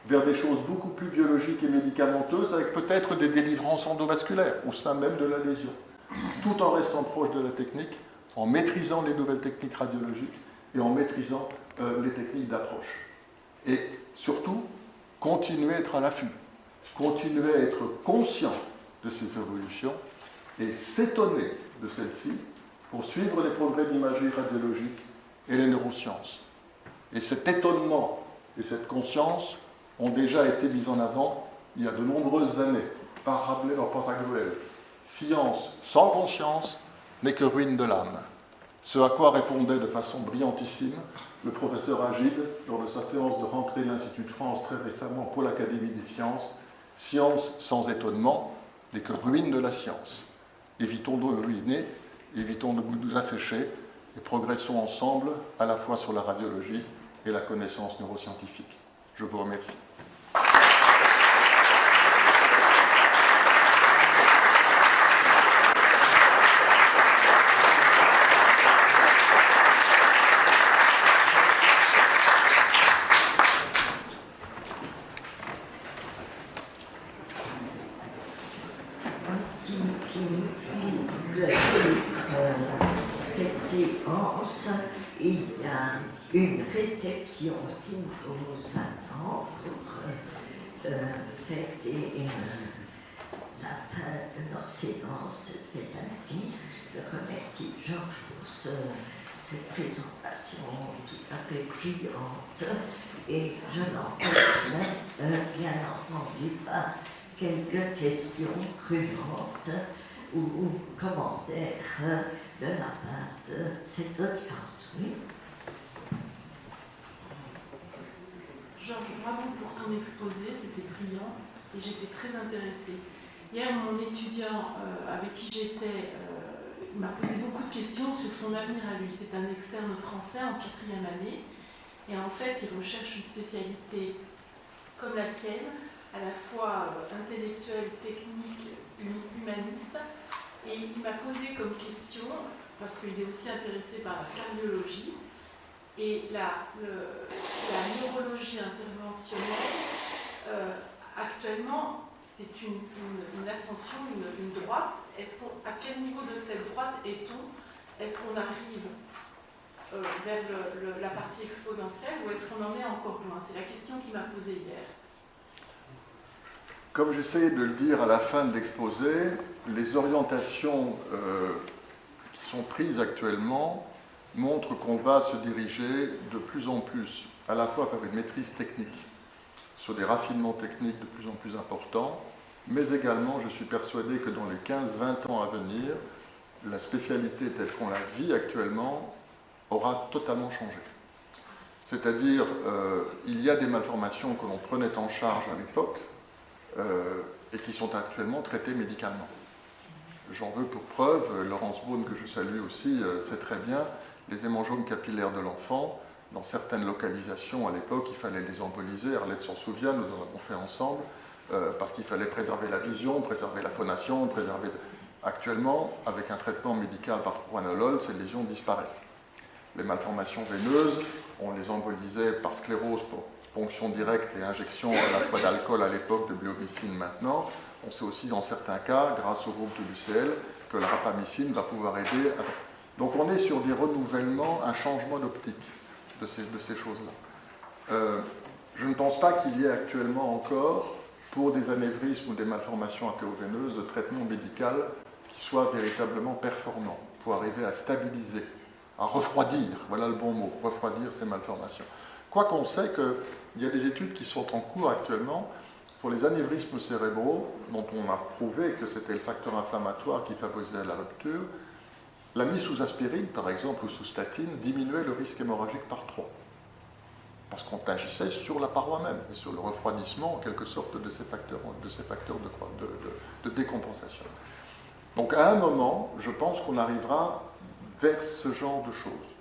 vers des choses beaucoup plus biologiques et médicamenteuses avec peut-être des délivrances endovasculaires au sein même de la lésion, tout en restant proche de la technique, en maîtrisant les nouvelles techniques radiologiques et en maîtrisant les techniques d'approche. Et surtout, continuer à être à l'affût, continuer à être conscient de ces évolutions et s'étonner de celles-ci pour suivre les progrès d'imagerie radiologique et les neurosciences. Et cet étonnement et cette conscience ont déjà été mis en avant il y a de nombreuses années par Rabelais dans Pantagruel. Science sans conscience n'est que ruine de l'âme. Ce à quoi répondait de façon brillantissime le professeur Agide lors de sa séance de rentrée de l'Institut de France très récemment pour l'Académie des sciences. Science sans étonnement n'est que ruine de la science. Évitons de ruiner, évitons de nous assécher et progressons ensemble à la fois sur la radiologie et la connaissance neuroscientifique. Je vous remercie. Cette séquence, il y a une réception qui nous attend pour fêter la fin de nos séances cette année. Je remercie Georges pour cette présentation tout à fait brillante et je n'en bien entendu pas quelques questions cruantes ou commentaires de la part de cette audience. Oui. Georges, bravo pour ton exposé, c'était brillant et j'étais très intéressée. Hier, mon étudiant avec qui j'étais m'a posé beaucoup de questions sur son avenir à lui. C'est un externe français en 4e année et en fait, il recherche une spécialité comme la tienne, à la fois intellectuelle, technique, humaniste. Et il m'a posé comme question, parce qu'il est aussi intéressé par la cardiologie, et la neurologie interventionnelle, actuellement, c'est une ascension, une droite. À quel niveau de cette droite est-on? Est-ce qu'on arrive vers la partie exponentielle ou est-ce qu'on en est encore loin? C'est la question qu'il m'a posée hier. Comme j'essayais de le dire à la fin de l'exposé, les orientations qui sont prises actuellement montrent qu'on va se diriger de plus en plus, à la fois vers une maîtrise technique, sur des raffinements techniques de plus en plus importants, mais également, je suis persuadé que dans les 15-20 ans à venir, la spécialité telle qu'on la vit actuellement aura totalement changé. C'est-à-dire, il y a des malformations que l'on prenait en charge à l'époque, et qui sont actuellement traitées médicalement. J'en veux pour preuve, Laurence Beaune, que je salue aussi, sait très bien, les hémangiomes capillaires de l'enfant, dans certaines localisations à l'époque, il fallait les emboliser. Arlette s'en souvient, nous en avons fait ensemble, parce qu'il fallait préserver la vision, préserver la phonation, préserver... Actuellement, avec un traitement médical par propranolol, ces lésions disparaissent. Les malformations veineuses, on les embolisait par sclérose pour ponction directe et injection à la fois d'alcool à l'époque, de biomycine maintenant. On sait aussi dans certains cas, grâce au groupe de l'UCL, que la rapamycine va pouvoir aider. Donc on est sur des renouvellements, un changement d'optique de ces choses-là. Je ne pense pas qu'il y ait actuellement encore, pour des anévrismes ou des malformations artéroveineuses, de traitement médical qui soit véritablement performant pour arriver à stabiliser, à refroidir, voilà le bon mot, refroidir ces malformations. Quoi qu'on sait qu'il y a des études qui sont en cours actuellement pour les anévrismes cérébraux, dont on a prouvé que c'était le facteur inflammatoire qui favorisait la rupture. La mise sous aspirine, par exemple, ou sous statine, diminuait le risque hémorragique par 3. Parce qu'on agissait sur la paroi même, et sur le refroidissement, en quelque sorte, de ces facteurs de décompensation. Donc, à un moment, je pense qu'on arrivera vers ce genre de choses.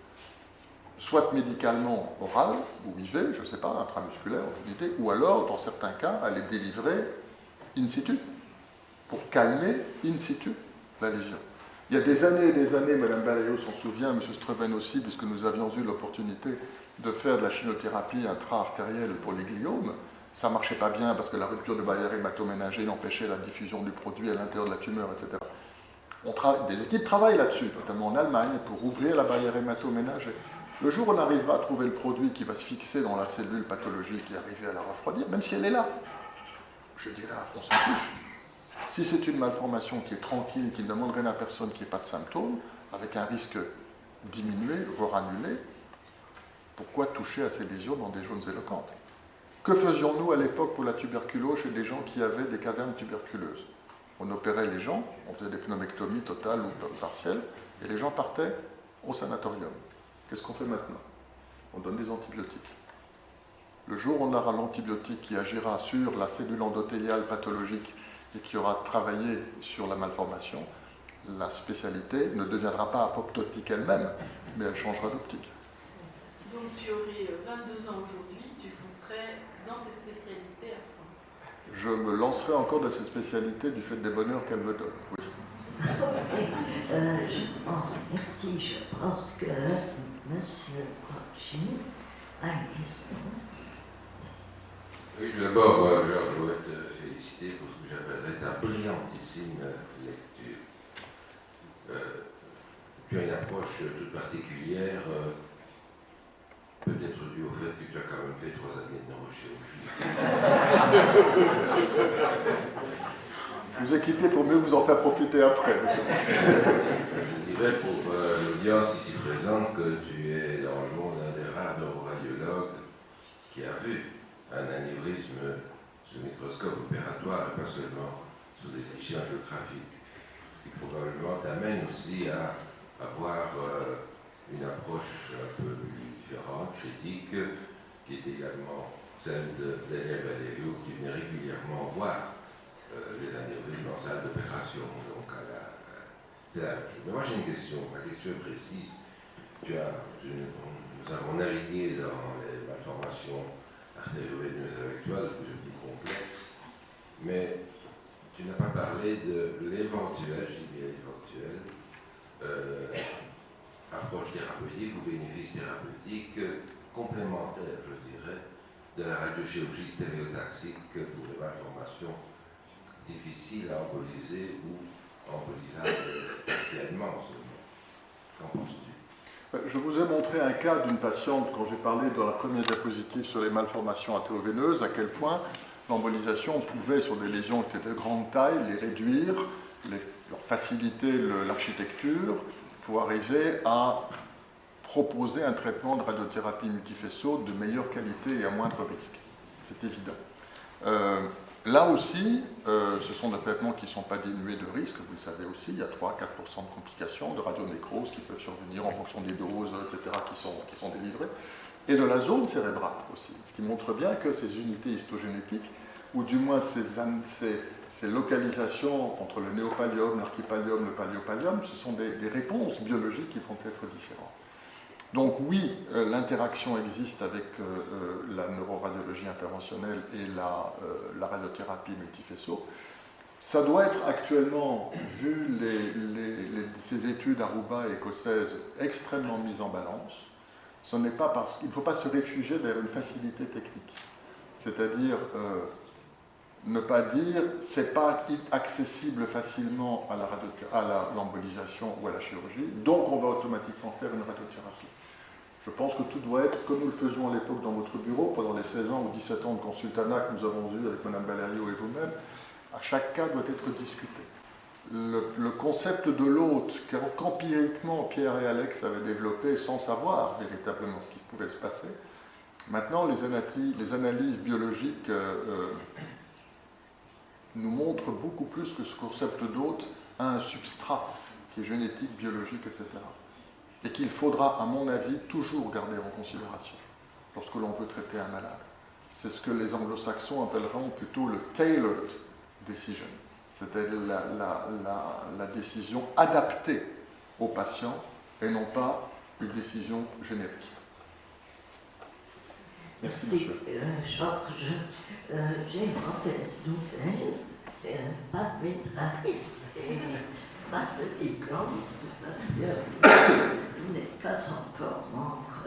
Soit médicalement oral, ou IV, je ne sais pas, intramusculaire, ou alors, dans certains cas, à les délivrer in situ, pour calmer in situ la lésion. Il y a des années, Mme Balayot s'en souvient, M. Streven aussi, puisque nous avions eu l'opportunité de faire de la chimiothérapie intra-artérielle pour les gliomes. Ça ne marchait pas bien parce que la rupture de barrière hématoménagée empêchait la diffusion du produit à l'intérieur de la tumeur, etc. Des équipes travaillent là-dessus, notamment en Allemagne, pour ouvrir la barrière hématoménagée. Le jour où on arrivera à trouver le produit qui va se fixer dans la cellule pathologique et arriver à la refroidir, même si elle est là, je dirais, on s'en fiche. Si c'est une malformation qui est tranquille, qui ne demande rien à personne, qui n'a pas de symptômes, avec un risque diminué, voire annulé, pourquoi toucher à ces lésions dans des zones éloquentes? Que faisions-nous à l'époque pour la tuberculose chez des gens qui avaient des cavernes tuberculeuses? On opérait les gens, on faisait des pneumectomies totales ou partielles, et les gens partaient au sanatorium. Qu'est-ce qu'on fait maintenant? On donne des antibiotiques. Le jour où on aura l'antibiotique qui agira sur la cellule endothéliale pathologique et qui aura travaillé sur la malformation, la spécialité ne deviendra pas apoptotique elle-même, mais elle changera d'optique. Donc tu aurais 22 ans aujourd'hui, tu foncerais dans cette spécialité à fond? Je me lancerai encore dans cette spécialité du fait des bonheurs qu'elle me donne, oui. Je pense que M. Brocchi a une question. Oui, d'abord, Georges, je voudrais te féliciter pour ce que j'appellerais ta brillantissime lecture. Tu as une approche toute particulière, peut-être due au fait que tu as quand même fait 3 années de neurochirurgie. Vous avez quitté pour mieux vous en faire profiter après. Je dirais pour l'audience ici présente que tu es dans le monde un des rares neuroradiologues qui a vu un anévrisme sous microscope opératoire et pas seulement sous des échelles géographiques. Ce qui probablement t'amène aussi à avoir une approche un peu différente, critique, qui est également celle de Daniel Valerio, qui venait régulièrement voir les anévrismes en salle d'opération. Donc, c'est la même chose. Mais moi, j'ai une question. Ma question est précise. Nous avons navigué dans les malformations artério-veineuses avec toi, de plus en plus complexes, mais tu n'as pas parlé de l'éventuelle, je dis bien l'éventuelle, approche thérapeutique ou bénéfice thérapeutique complémentaire, je dirais, de la radiochirurgie stéréotaxique pour les malformations difficiles à emboliser ou embolisables partiellement seulement. Qu'en penses-tu? Je vous ai montré un cas d'une patiente quand j'ai parlé dans la première diapositive sur les malformations artério-veineuses, à quel point l'embolisation pouvait, sur des lésions qui étaient de grande taille, les réduire, leur faciliter l'architecture pour arriver à proposer un traitement de radiothérapie multifaisceau de meilleure qualité et à moindre risque. C'est évident. Là aussi, ce sont des traitements qui ne sont pas dénués de risque, vous le savez aussi, il y a 3-4% de complications, de radionécrose qui peuvent survenir en fonction des doses, etc., qui sont délivrées, et de la zone cérébrale aussi, ce qui montre bien que ces unités histogénétiques, ou du moins ces localisations entre le néopallium, l'archipallium, le palliopallium, ce sont des réponses biologiques qui vont être différentes. Donc oui, l'interaction existe avec la neuroradiologie interventionnelle et la radiothérapie multifaisceau. Ça doit être actuellement, vu ces études aruba et écossaises, extrêmement mises en balance. Ce n'est pas parce qu'il ne faut pas se réfugier vers une facilité technique. C'est-à-dire ne pas dire c'est pas accessible facilement à l'embolisation ou à la chirurgie, donc on va automatiquement faire une radiothérapie. Je pense que tout doit être, comme nous le faisions à l'époque dans votre bureau, pendant les 16 ans ou 17 ans de consultanat que nous avons eu avec Mme Valerio et vous-même, à chaque cas doit être discuté. Le concept de l'hôte, qu'empiriquement Pierre et Alex avaient développé sans savoir véritablement ce qui pouvait se passer, maintenant les analyses biologiques nous montrent beaucoup plus que ce concept d'hôte a un substrat qui est génétique, biologique, etc. Et qu'il faudra, à mon avis, toujours garder en considération lorsque l'on veut traiter un malade. C'est ce que les anglo-saxons appelleront plutôt le tailored decision, c'est-à-dire la décision adaptée au patient et non pas une décision générique. Merci, monsieur. Georges, j'ai une mauvaise nouvelle, pas de médaille et pas de diplôme, parce que vous n'êtes pas encore membre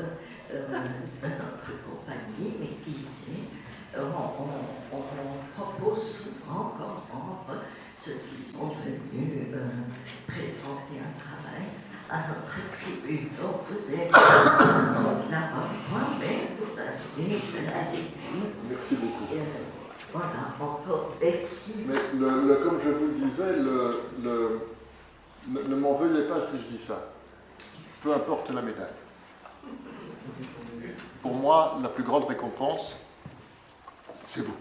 de notre compagnie, mais qui sait, on propose souvent comme membres ceux qui sont venus présenter un travail à notre tribu. Donc vous êtes sur la bonne voie, mais vous avez de la lecture. Merci beaucoup. Voilà, encore merci. Mais comme je vous le disais, ne m'en veuillez pas si je dis ça. Peu importe la médaille. Pour moi, la plus grande récompense, c'est vous.